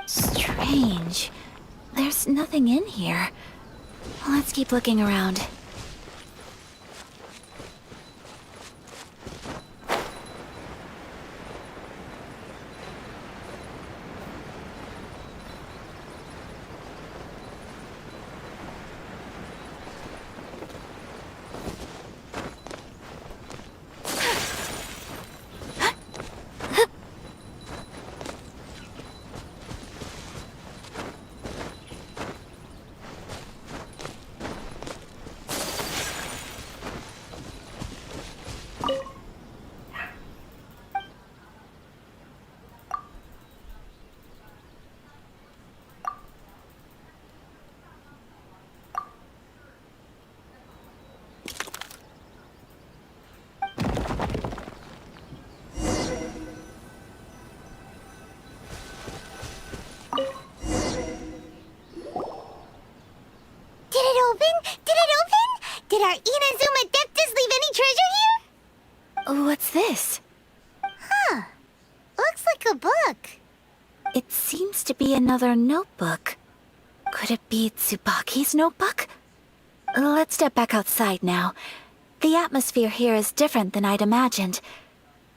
Strange. There's nothing in here. Let's keep looking around. Did our Inazuma Adeptus leave any treasure here? What's this? Huh. Looks like a book. It seems to be another notebook. Could it be Tsubaki's notebook? Let's step back outside now. The atmosphere here is different than I'd imagined.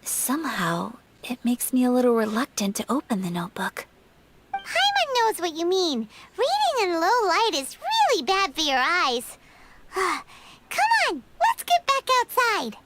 Somehow, it makes me a little reluctant to open the notebook. Paimon knows what you mean. Reading in low light is really bad for your eyes. Come on, let's get back outside.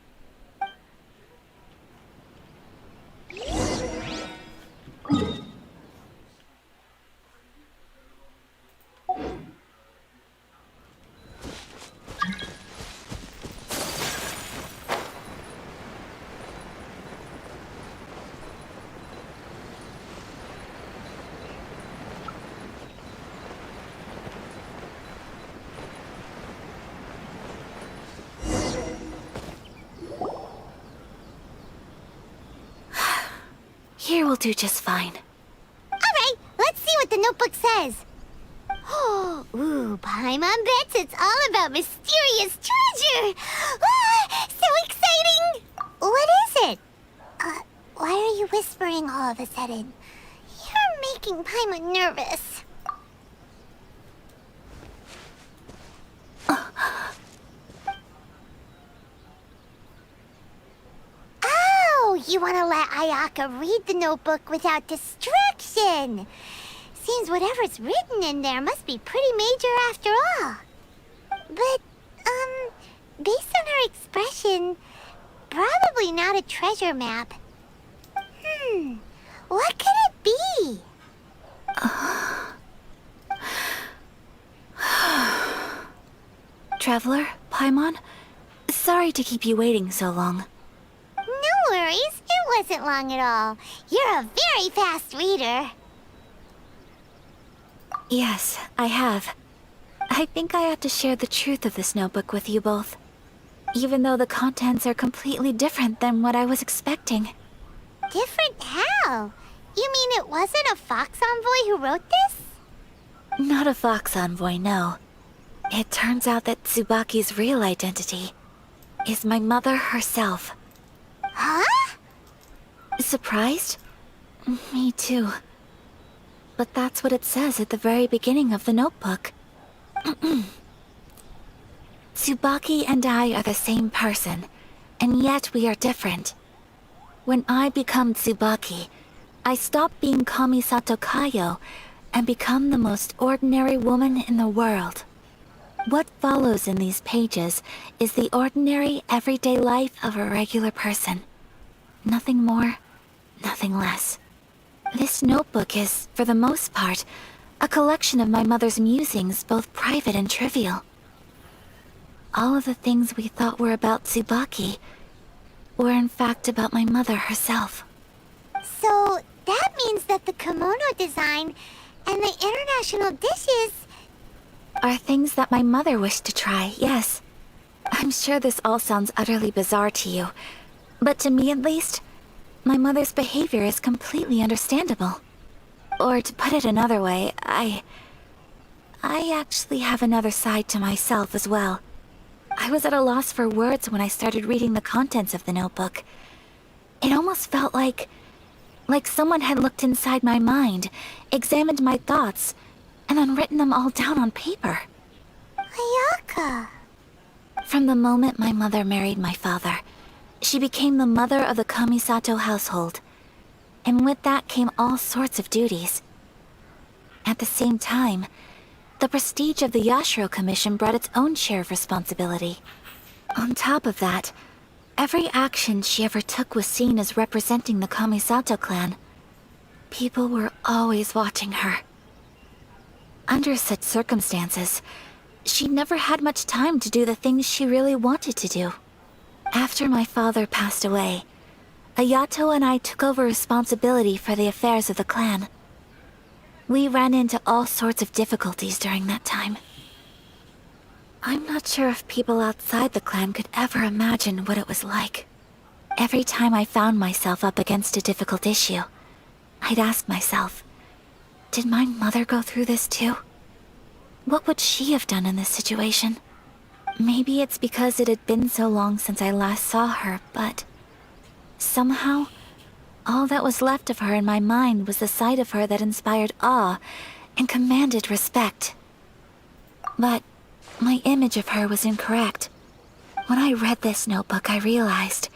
do just fine. Alright, let's see what the notebook says. Ooh, Paimon bets it's all about mysterious treasure! Ah, so exciting! What is it? Why are you whispering all of a sudden? You're making Paimon nervous. Oh, you want to let Ayaka read the notebook without distraction. Seems whatever's written in there must be pretty major after all. But, based on her expression, probably not a treasure map. What could it be? Traveler, Paimon, sorry to keep you waiting so long. No worries, it wasn't long at all. You're a very fast reader. Yes, I have. I think I have to share the truth of this notebook with you both. Even though the contents are completely different than what I was expecting. Different how? You mean it wasn't a Fox Envoy who wrote this? Not a Fox Envoy, no. It turns out that Tsubaki's real identity is my mother herself. Huh? Surprised? Me too. But that's what it says at the very beginning of the notebook. Tsubaki and I are the same person, and yet we are different. When I become Tsubaki, I stop being Kamisato Kayo and become the most ordinary woman in the world. What follows in these pages is the ordinary, everyday life of a regular person. Nothing more, nothing less. This notebook is, for the most part, a collection of my mother's musings, both private and trivial. All of the things we thought were about Tsubaki were in fact about my mother herself. So, that means that the kimono design and the international dishes... Are things that my mother wished to try, yes. I'm sure this all sounds utterly bizarre to you, but to me at least, my mother's behavior is completely understandable. Or to put it another way, I actually have another side to myself as well. I was at a loss for words when I started reading the contents of the notebook. It almost felt like someone had looked inside my mind, examined my thoughts, and then written them all down on paper. Ayaka... From the moment my mother married my father, she became the mother of the Kamisato household. And with that came all sorts of duties. At the same time, the prestige of the Yashiro Commission brought its own share of responsibility. On top of that, every action she ever took was seen as representing the Kamisato clan. People were always watching her. Under such circumstances, she never had much time to do the things she really wanted to do. After my father passed away, Ayato and I took over responsibility for the affairs of the clan. We ran into all sorts of difficulties during that time. I'm not sure if people outside the clan could ever imagine what it was like. Every time I found myself up against a difficult issue, I'd ask myself, did my mother go through this too? What would she have done in this situation? Maybe it's because it had been so long since I last saw her, but... somehow, all that was left of her in my mind was the side of her that inspired awe and commanded respect. But my image of her was incorrect. When I read this notebook, I realized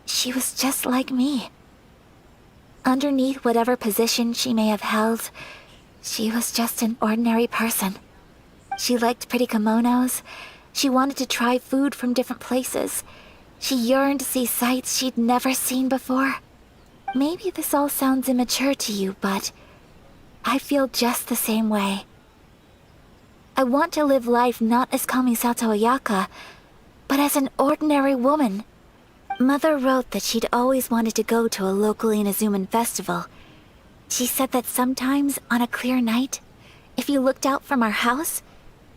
she was just like me. Underneath whatever position she may have held, she was just an ordinary person. She liked pretty kimonos. She wanted to try food from different places. She yearned to see sights she'd never seen before. Maybe this all sounds immature to you, but I feel just the same way. I want to live life not as Kamisato Ayaka, but as an ordinary woman. Mother wrote that she'd always wanted to go to a local Inazuman festival. She said that sometimes, on a clear night, if you looked out from our house,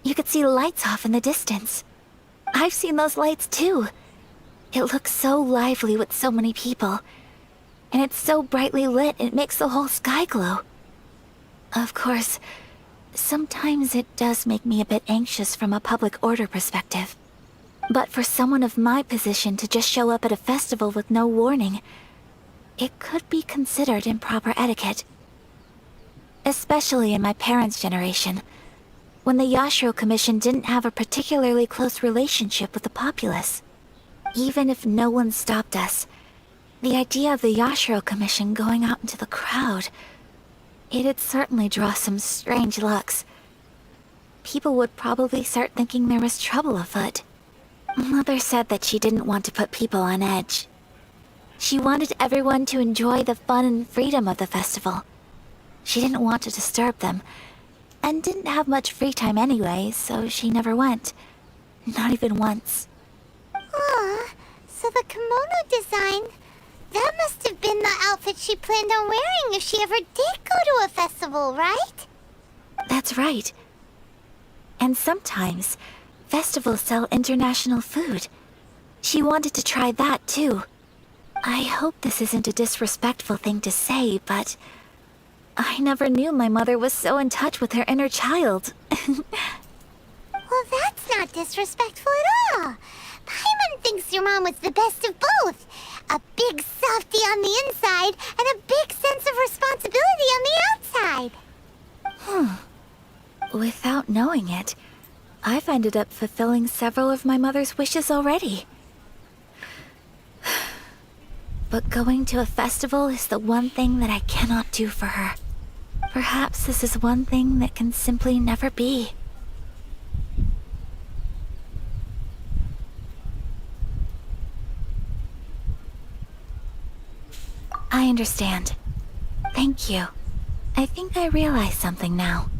you could see lights off in the distance. I've seen those lights too. It looks so lively with so many people. and it's so brightly lit it makes the whole sky glow. Of course, sometimes it does make me a bit anxious from a public order perspective. But for someone of my position to just show up at a festival with no warning, it could be considered improper etiquette. Especially in my parents' generation, when the Yashiro Commission didn't have a particularly close relationship with the populace. Even if no one stopped us, the idea of the Yashiro Commission going out into the crowd, it'd certainly draw some strange looks. People would probably start thinking there was trouble afoot. Mother said that she didn't want to put people on edge. She wanted everyone to enjoy the fun and freedom of the festival. She didn't want to disturb them, and didn't have much free time anyway, so she never went. Not even once. Aw, so the kimono design, that must have been the outfit she planned on wearing if she ever did go to a festival, right? That's right. And sometimes, festivals sell international food. She wanted to try that too. I hope this isn't a disrespectful thing to say, but I never knew my mother was so in touch with her inner child. Well, that's not disrespectful at all. Paimon thinks your mom was the best of both. A big softie on the inside and a big sense of responsibility on the outside. Without knowing it, I've ended up fulfilling several of my mother's wishes already. But going to a festival is the one thing that I cannot do for her. Perhaps this is one thing that can simply never be. I understand. Thank you. I think I realize something now.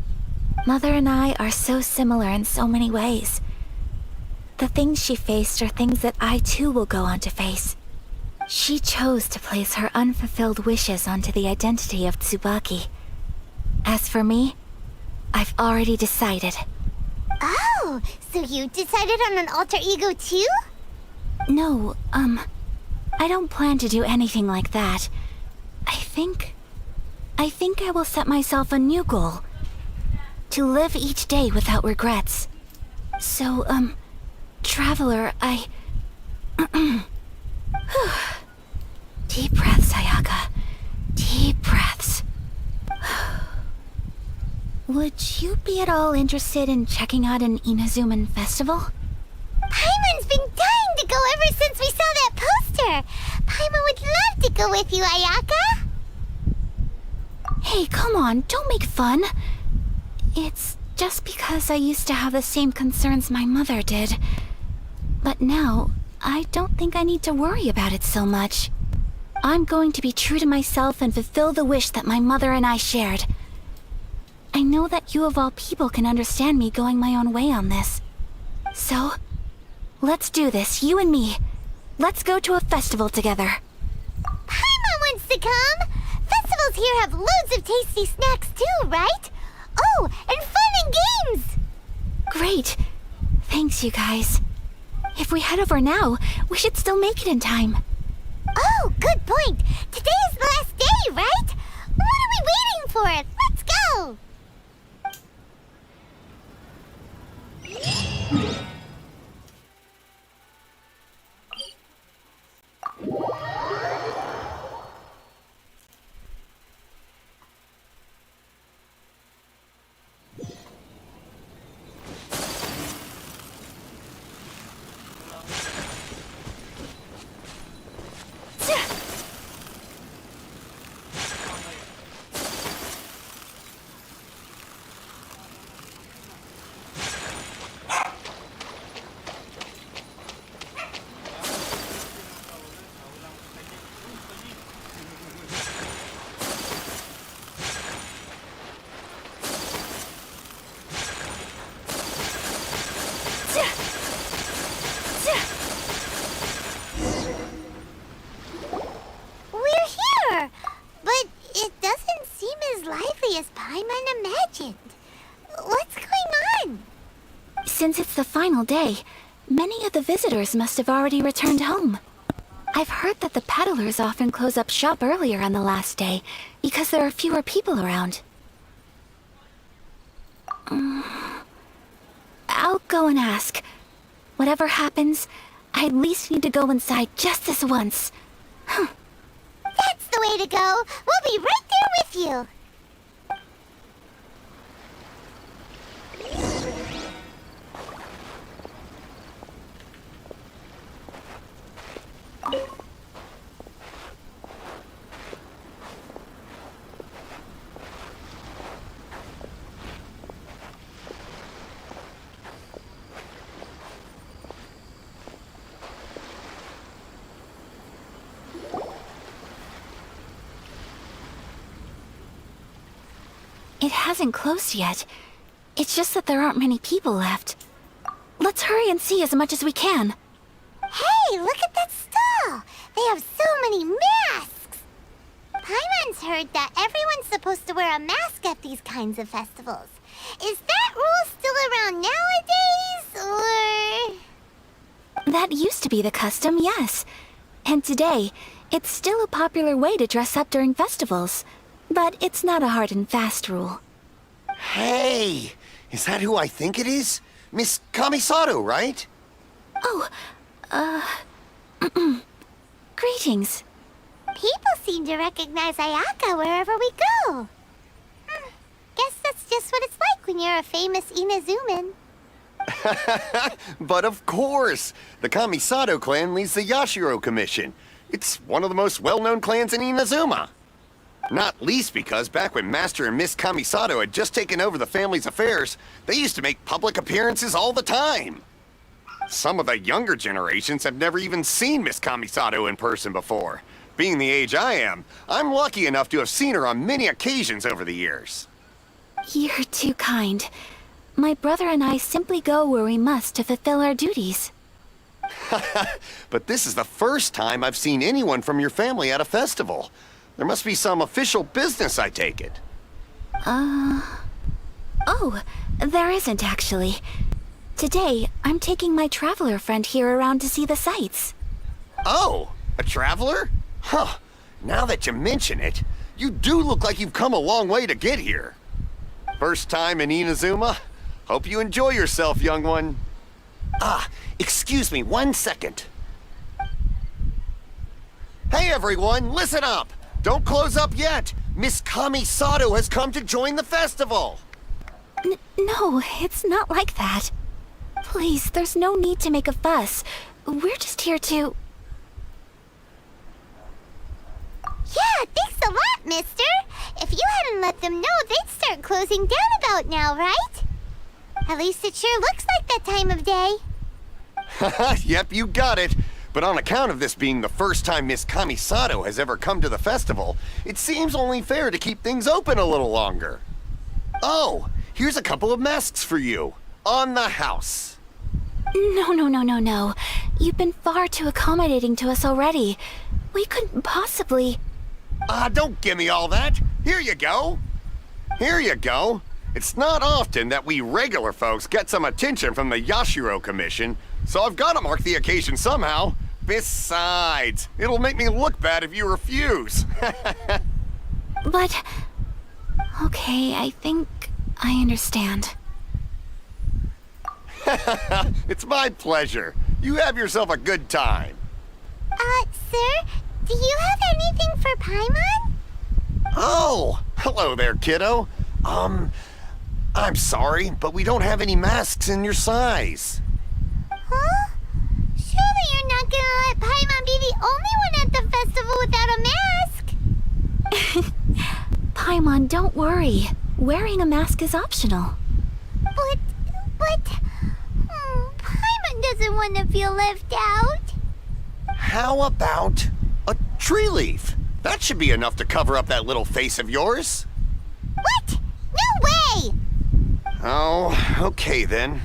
Mother and I are so similar in so many ways. The things she faced are things that I too will go on to face. She chose to place her unfulfilled wishes onto the identity of Tsubaki. As for me, I've already decided. Oh, so you decided on an alter ego too? No, I don't plan to do anything like that. I think I will set myself a new goal. To live each day without regrets. So, Traveler, Deep breaths, Ayaka. Deep breaths. Would you be at all interested in checking out an Inazuman festival? Paimon's been dying to go ever since we saw that poster. Paimon would love to go with you, Ayaka. Hey, come on, don't make fun. It's just because I used to have the same concerns my mother did. But now, I don't think I need to worry about it so much. I'm going to be true to myself and fulfill the wish that my mother and I shared. I know that you of all people can understand me going my own way on this. So, let's do this, you and me. Let's go to a festival together. Paimon wants to come. Festivals here have loads of tasty snacks too, right? Oh, and fun and games! Great. Thanks, you guys. If we head over now, we should still make it in time. Oh, good point. Today is the last day, right? What are we waiting for? Let's go! As Paimon imagined. What's going on? Since it's the final day, many of the visitors must have already returned home. I've heard that the peddlers often close up shop earlier on the last day because there are fewer people around. I'll go and ask. Whatever happens, I at least need to go inside just this once. That's the way to go. We'll be right there with you. It hasn't closed yet. It's just that there aren't many people left. Let's hurry and see as much as we can. Hey, look at that stall! They have so many masks! Paimon's heard that everyone's supposed to wear a mask at these kinds of festivals. Is that rule still around nowadays, or...? That used to be the custom, yes. And today, it's still a popular way to dress up during festivals. But it's not a hard and fast rule. Hey! Is that who I think it is? Miss Kamisato, right? Oh, greetings. People seem to recognize Ayaka wherever we go. Guess that's just what it's like when you're a famous Inazuman. But of course! The Kamisato clan leads the Yashiro Commission. It's one of the most well-known clans in Inazuma. Not least because back when Master and Miss Kamisato had just taken over the family's affairs, they used to make public appearances all the time. Some of the younger generations have never even seen Miss Kamisato in person before. Being the age I am, I'm lucky enough to have seen her on many occasions over the years. You're too kind. My brother and I simply go where we must to fulfill our duties. But this is the first time I've seen anyone from your family at a festival. There must be some official business, I take it. Oh, there isn't actually. Today, I'm taking my traveler friend here around to see the sights. Oh, a traveler? Huh. Now that you mention it, you do look like you've come a long way to get here. First time in Inazuma? Hope you enjoy yourself, young one. Ah, excuse me 1 second. Hey everyone, listen up! Don't close up yet! Miss Kamisato has come to join the festival! No, it's not like that. Please, there's no need to make a fuss. We're just here to... Yeah, thanks a lot, mister. If you hadn't let them know, they'd start closing down about now, right? At least it sure looks like that time of day. Yep, you got it. But on account of this being the first time Miss Kamisato has ever come to the festival, it seems only fair to keep things open a little longer. Oh, here's a couple of masks for you. On the house. No. You've been far too accommodating to us already. We couldn't possibly... Don't give me all that. Here you go. Here you go. It's not often that we regular folks get some attention from the Yashiro Commission, so I've got to mark the occasion somehow. Besides, it'll make me look bad if you refuse. But... Okay, I think I understand. It's my pleasure. You have yourself a good time. Sir, do you have anything for Paimon? Oh, hello there, kiddo. I'm sorry, but we don't have any masks in your size. Huh? Surely you're not gonna let Paimon be the only one at the festival without a mask? Paimon, don't worry. Wearing a mask is optional. But... Paimon doesn't want to feel left out. How about a tree leaf? That should be enough to cover up that little face of yours. What? No way! Oh, okay then.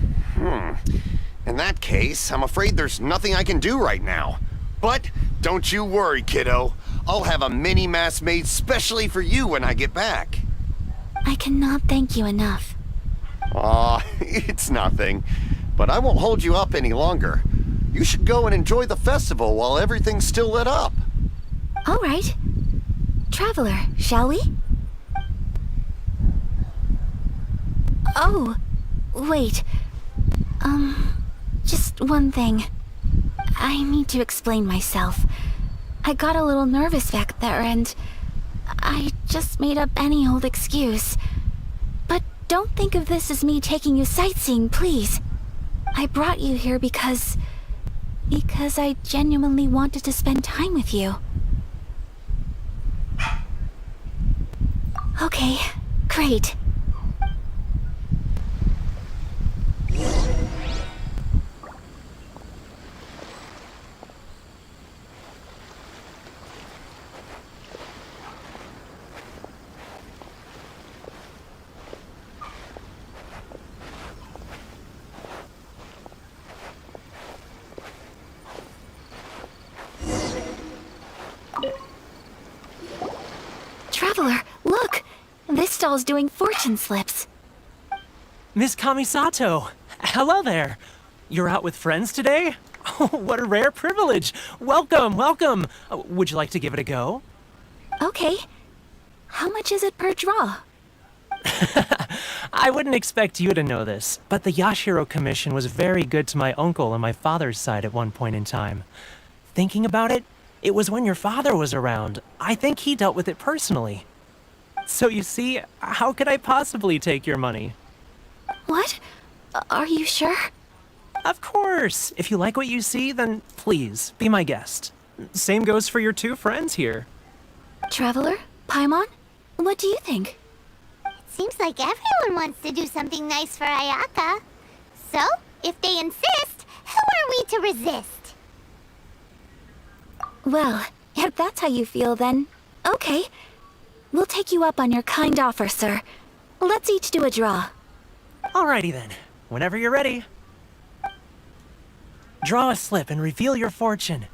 In that case, I'm afraid there's nothing I can do right now. But don't you worry, kiddo. I'll have a mini mask made specially for you when I get back. I cannot thank you enough. Aw, it's nothing. But I won't hold you up any longer. You should go and enjoy the festival while everything's still lit up. All right. Traveler, shall we? Oh, wait. Just one thing. I need to explain myself. I got a little nervous back there and I just made up any old excuse. But don't think of this as me taking you sightseeing, please. I brought you here because I genuinely wanted to spend time with you. Okay, great. Traveler, look! This stall's doing fortune slips. Miss Kamisato! Hello there! You're out with friends today? Oh, what a rare privilege! Welcome, welcome! Would you like to give it a go? Okay. How much is it per draw? I wouldn't expect you to know this, but the Yashiro Commission was very good to my uncle on my father's side at one point in time. Thinking about it, it was when your father was around. I think he dealt with it personally. So you see, how could I possibly take your money? What? Are you sure? Of course! If you like what you see, then please, be my guest. Same goes for your two friends here. Traveler? Paimon? What do you think? Seems like everyone wants to do something nice for Ayaka. So, if they insist, who are we to resist? Well, if that's how you feel, then okay. We'll take you up on your kind offer, sir. Let's each do a draw. Alrighty then, whenever you're ready. Draw a slip and reveal your fortune.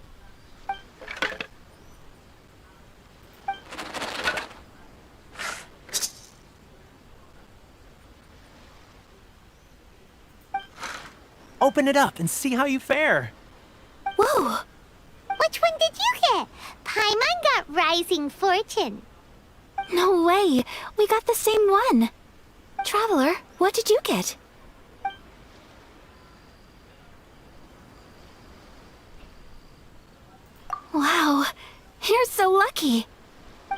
Open it up and see how you fare. Whoa! Which one did you get? Paimon got Rising Fortune. No way! We got the same one! Traveler, what did you get? Wow, you're so lucky!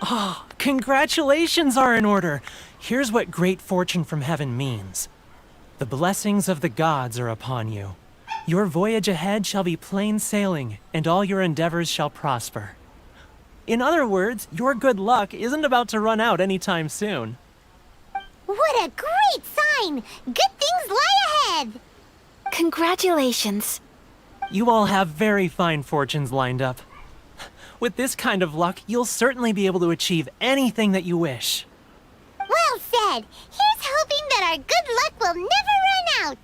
Oh, congratulations are in order. Here's what great fortune from heaven means. The blessings of the gods are upon you. Your voyage ahead shall be plain sailing, and all your endeavors shall prosper. In other words, your good luck isn't about to run out anytime soon. What a great sign! Good things lie ahead! Congratulations. You all have very fine fortunes lined up. With this kind of luck, you'll certainly be able to achieve anything that you wish. Well said! Here's hoping that our good luck will never run out!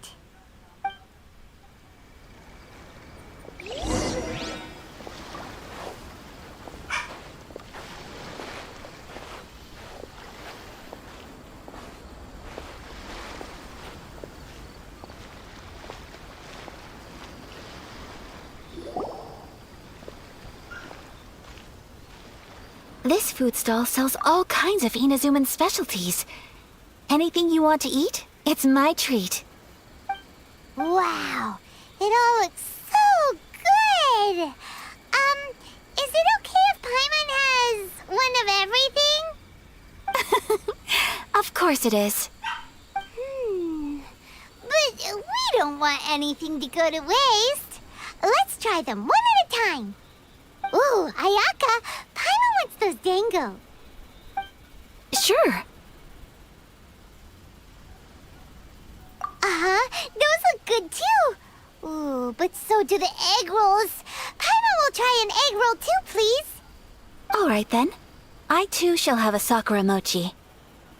This food stall sells all kinds of Inazuman specialties. Anything you want to eat, it's my treat. Wow! It all looks so good! Is it okay if Paimon has one of everything? Of course it is. But we don't want anything to go to waste. Let's try them one at a time. Ooh, Ayaka, Paimon wants those dango. Sure. Those look good too. Ooh, but so do the egg rolls. Paimon will try an egg roll too, please. All right then. I too shall have a sakura mochi.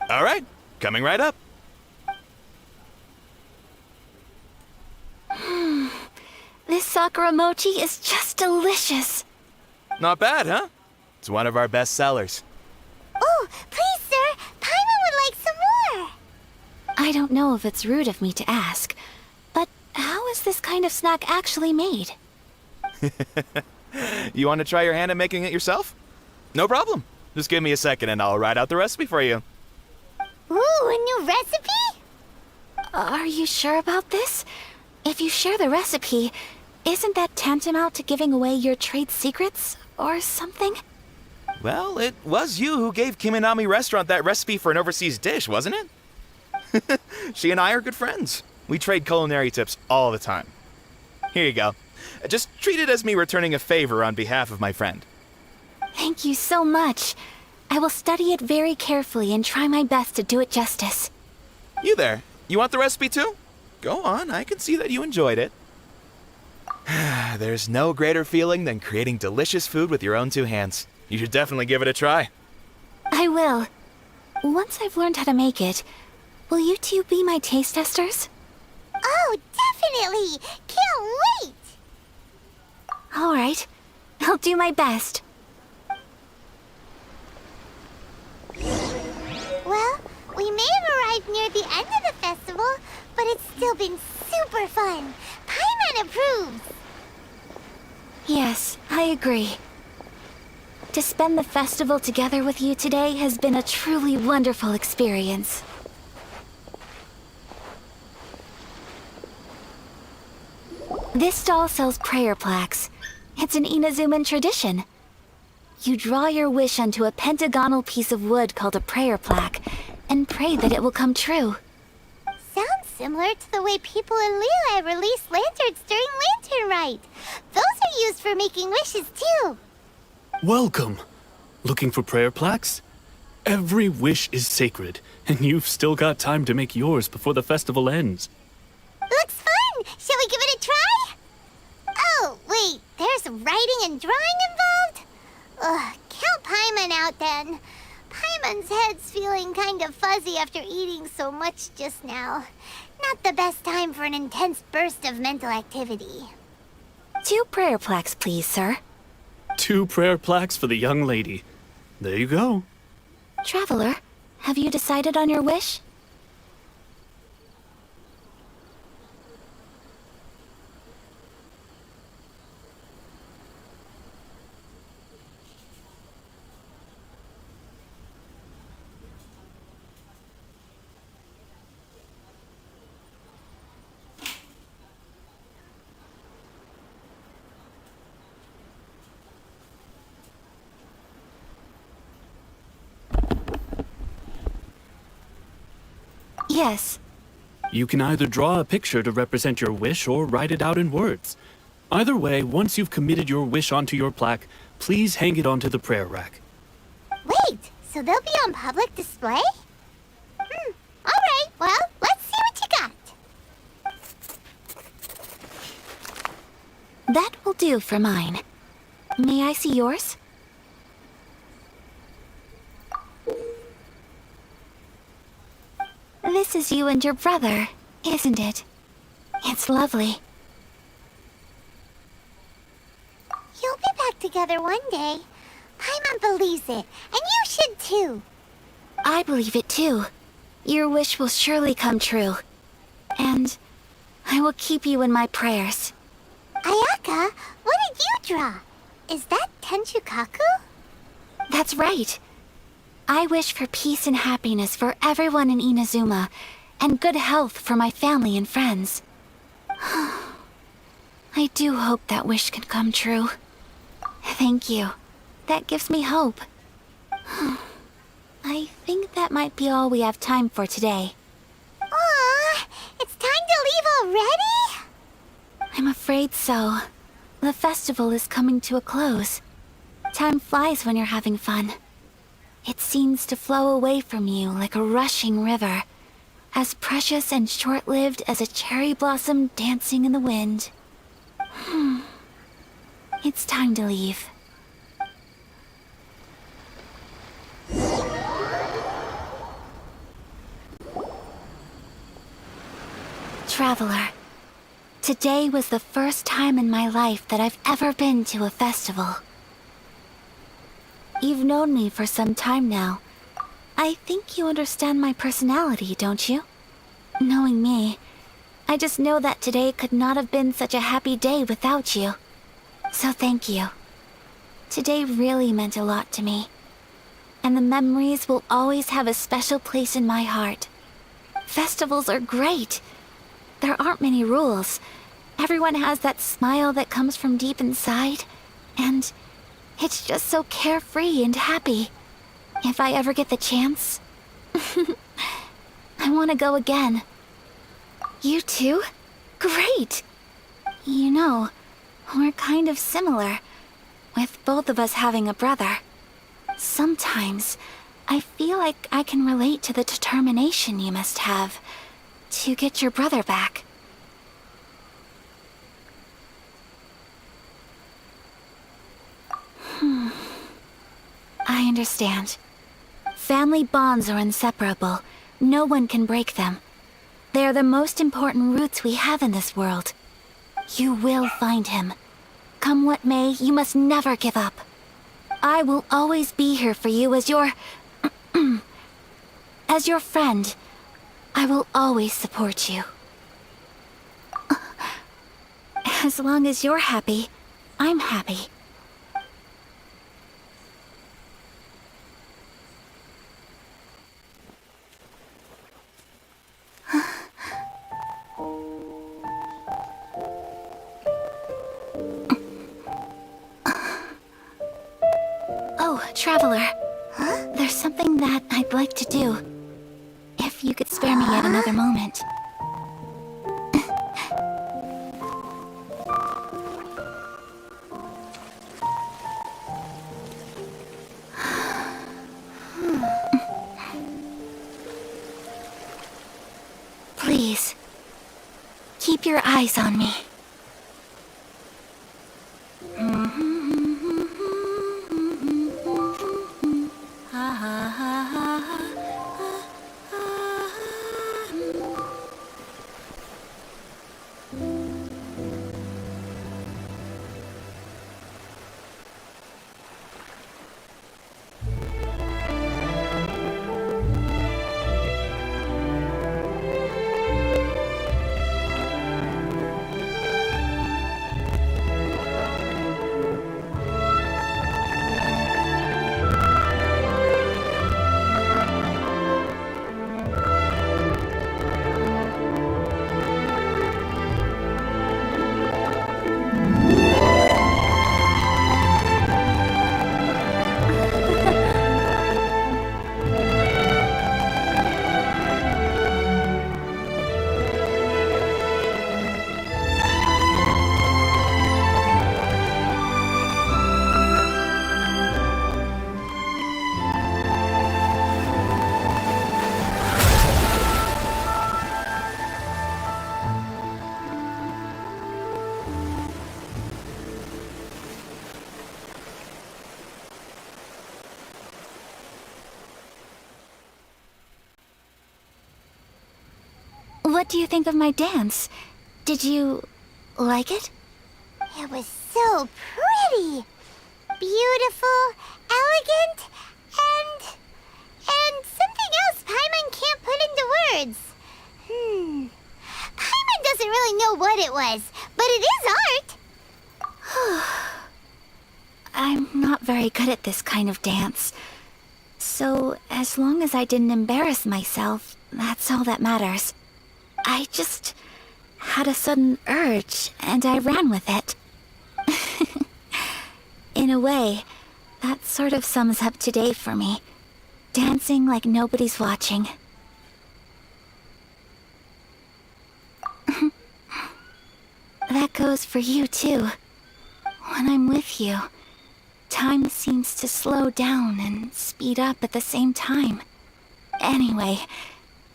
All right, coming right up. This sakura mochi is just delicious. Not bad, huh? It's one of our best sellers. Oh, please, sir. Paimon would like some more. I don't know if it's rude of me to ask, but how is this kind of snack actually made? You want to try your hand at making it yourself? No problem. Just give me a second and I'll write out the recipe for you. Ooh, a new recipe? Are you sure about this? If you share the recipe, isn't that tantamount to giving away your trade secrets or something? Well, it was you who gave Kiminami Restaurant that recipe for an overseas dish, wasn't it? She and I are good friends. We trade culinary tips all the time. Here you go. Just treat it as me returning a favor on behalf of my friend. Thank you so much. I will study it very carefully and try my best to do it justice. You there. You want the recipe too? Go on, I can see that you enjoyed it. There's no greater feeling than creating delicious food with your own two hands. You should definitely give it a try. I will. Once I've learned how to make it, will you two be my taste testers? Oh, definitely! Can't wait! All right. I'll do my best. Well, we may have arrived near the end of the festival, but it's still been super fun. Paimon approves! Yes, I agree. To spend the festival together with you today has been a truly wonderful experience. This stall sells prayer plaques. It's an Inazuman tradition. You draw your wish onto a pentagonal piece of wood called a prayer plaque, and pray that it will come true. Sounds similar to the way people in Liyue release lanterns during Lantern Rite. Those are used for making wishes too. Welcome. Looking for prayer plaques? Every wish is sacred, and you've still got time to make yours before the festival ends. Looks fun! Shall we give it a try? Oh, wait, there's writing and drawing involved? Ugh, count Paimon out then. Paimon's head's feeling kind of fuzzy after eating so much just now. Not the best time for an intense burst of mental activity. 2 prayer plaques, please, sir. 2 prayer plaques for the young lady. There you go. Traveler, have you decided on your wish? Yes. You can either draw a picture to represent your wish or write it out in words. Either way, once you've committed your wish onto your plaque, please hang it onto the prayer rack. Wait, so they'll be on public display? Alright, well, let's see what you got. That will do for mine. May I see yours? This is you and your brother, isn't it? It's lovely. You'll be back together one day. Paimon believes it, and you should too. I believe it too. Your wish will surely come true. And I will keep you in my prayers. Ayaka, what did you draw? Is that Tenchukaku? That's right. I wish for peace and happiness for everyone in Inazuma, and good health for my family and friends. I do hope that wish can come true. Thank you. That gives me hope. I think that might be all we have time for today. Aw, it's time to leave already? I'm afraid so. The festival is coming to a close. Time flies when you're having fun. It seems to flow away from you like a rushing river, as precious and short-lived as a cherry blossom dancing in the wind. It's time to leave. Traveler, today was the first time in my life that I've ever been to a festival. You've known me for some time now. I think you understand my personality, don't you? Knowing me, I just know that today could not have been such a happy day without you. So thank you. Today really meant a lot to me. And the memories will always have a special place in my heart. Festivals are great. There aren't many rules. Everyone has that smile that comes from deep inside. And it's just so carefree and happy. If I ever get the chance, I want to go again. You too? Great! You know, we're kind of similar, with both of us having a brother. Sometimes, I feel like I can relate to the determination you must have to get your brother back. I understand. Family bonds are inseparable. No one can break them. They are the most important roots we have in this world. You will find him. Come what may, you must never give up. I will always be here for you as your... as your friend. I will always support you. As long as you're happy, I'm happy. Oh, Traveler. There's something that I'd like to do. If you could spare me yet another moment. Please, keep your eyes on me. What do you think of my dance? Did you like it? It was so pretty. Beautiful, elegant, and something else Paimon can't put into words. Paimon doesn't really know what it was, but it is art. I'm not very good at this kind of dance. So, as long as I didn't embarrass myself, that's all that matters. I just had a sudden urge, and I ran with it. In a way, that sort of sums up today for me. Dancing like nobody's watching. That goes for you, too. When I'm with you, time seems to slow down and speed up at the same time. Anyway,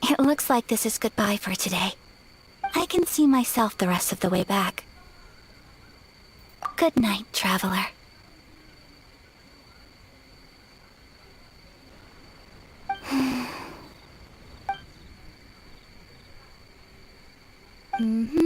it looks like this is goodbye for today. I can see myself the rest of the way back. Good night, Traveler. Mm-hmm.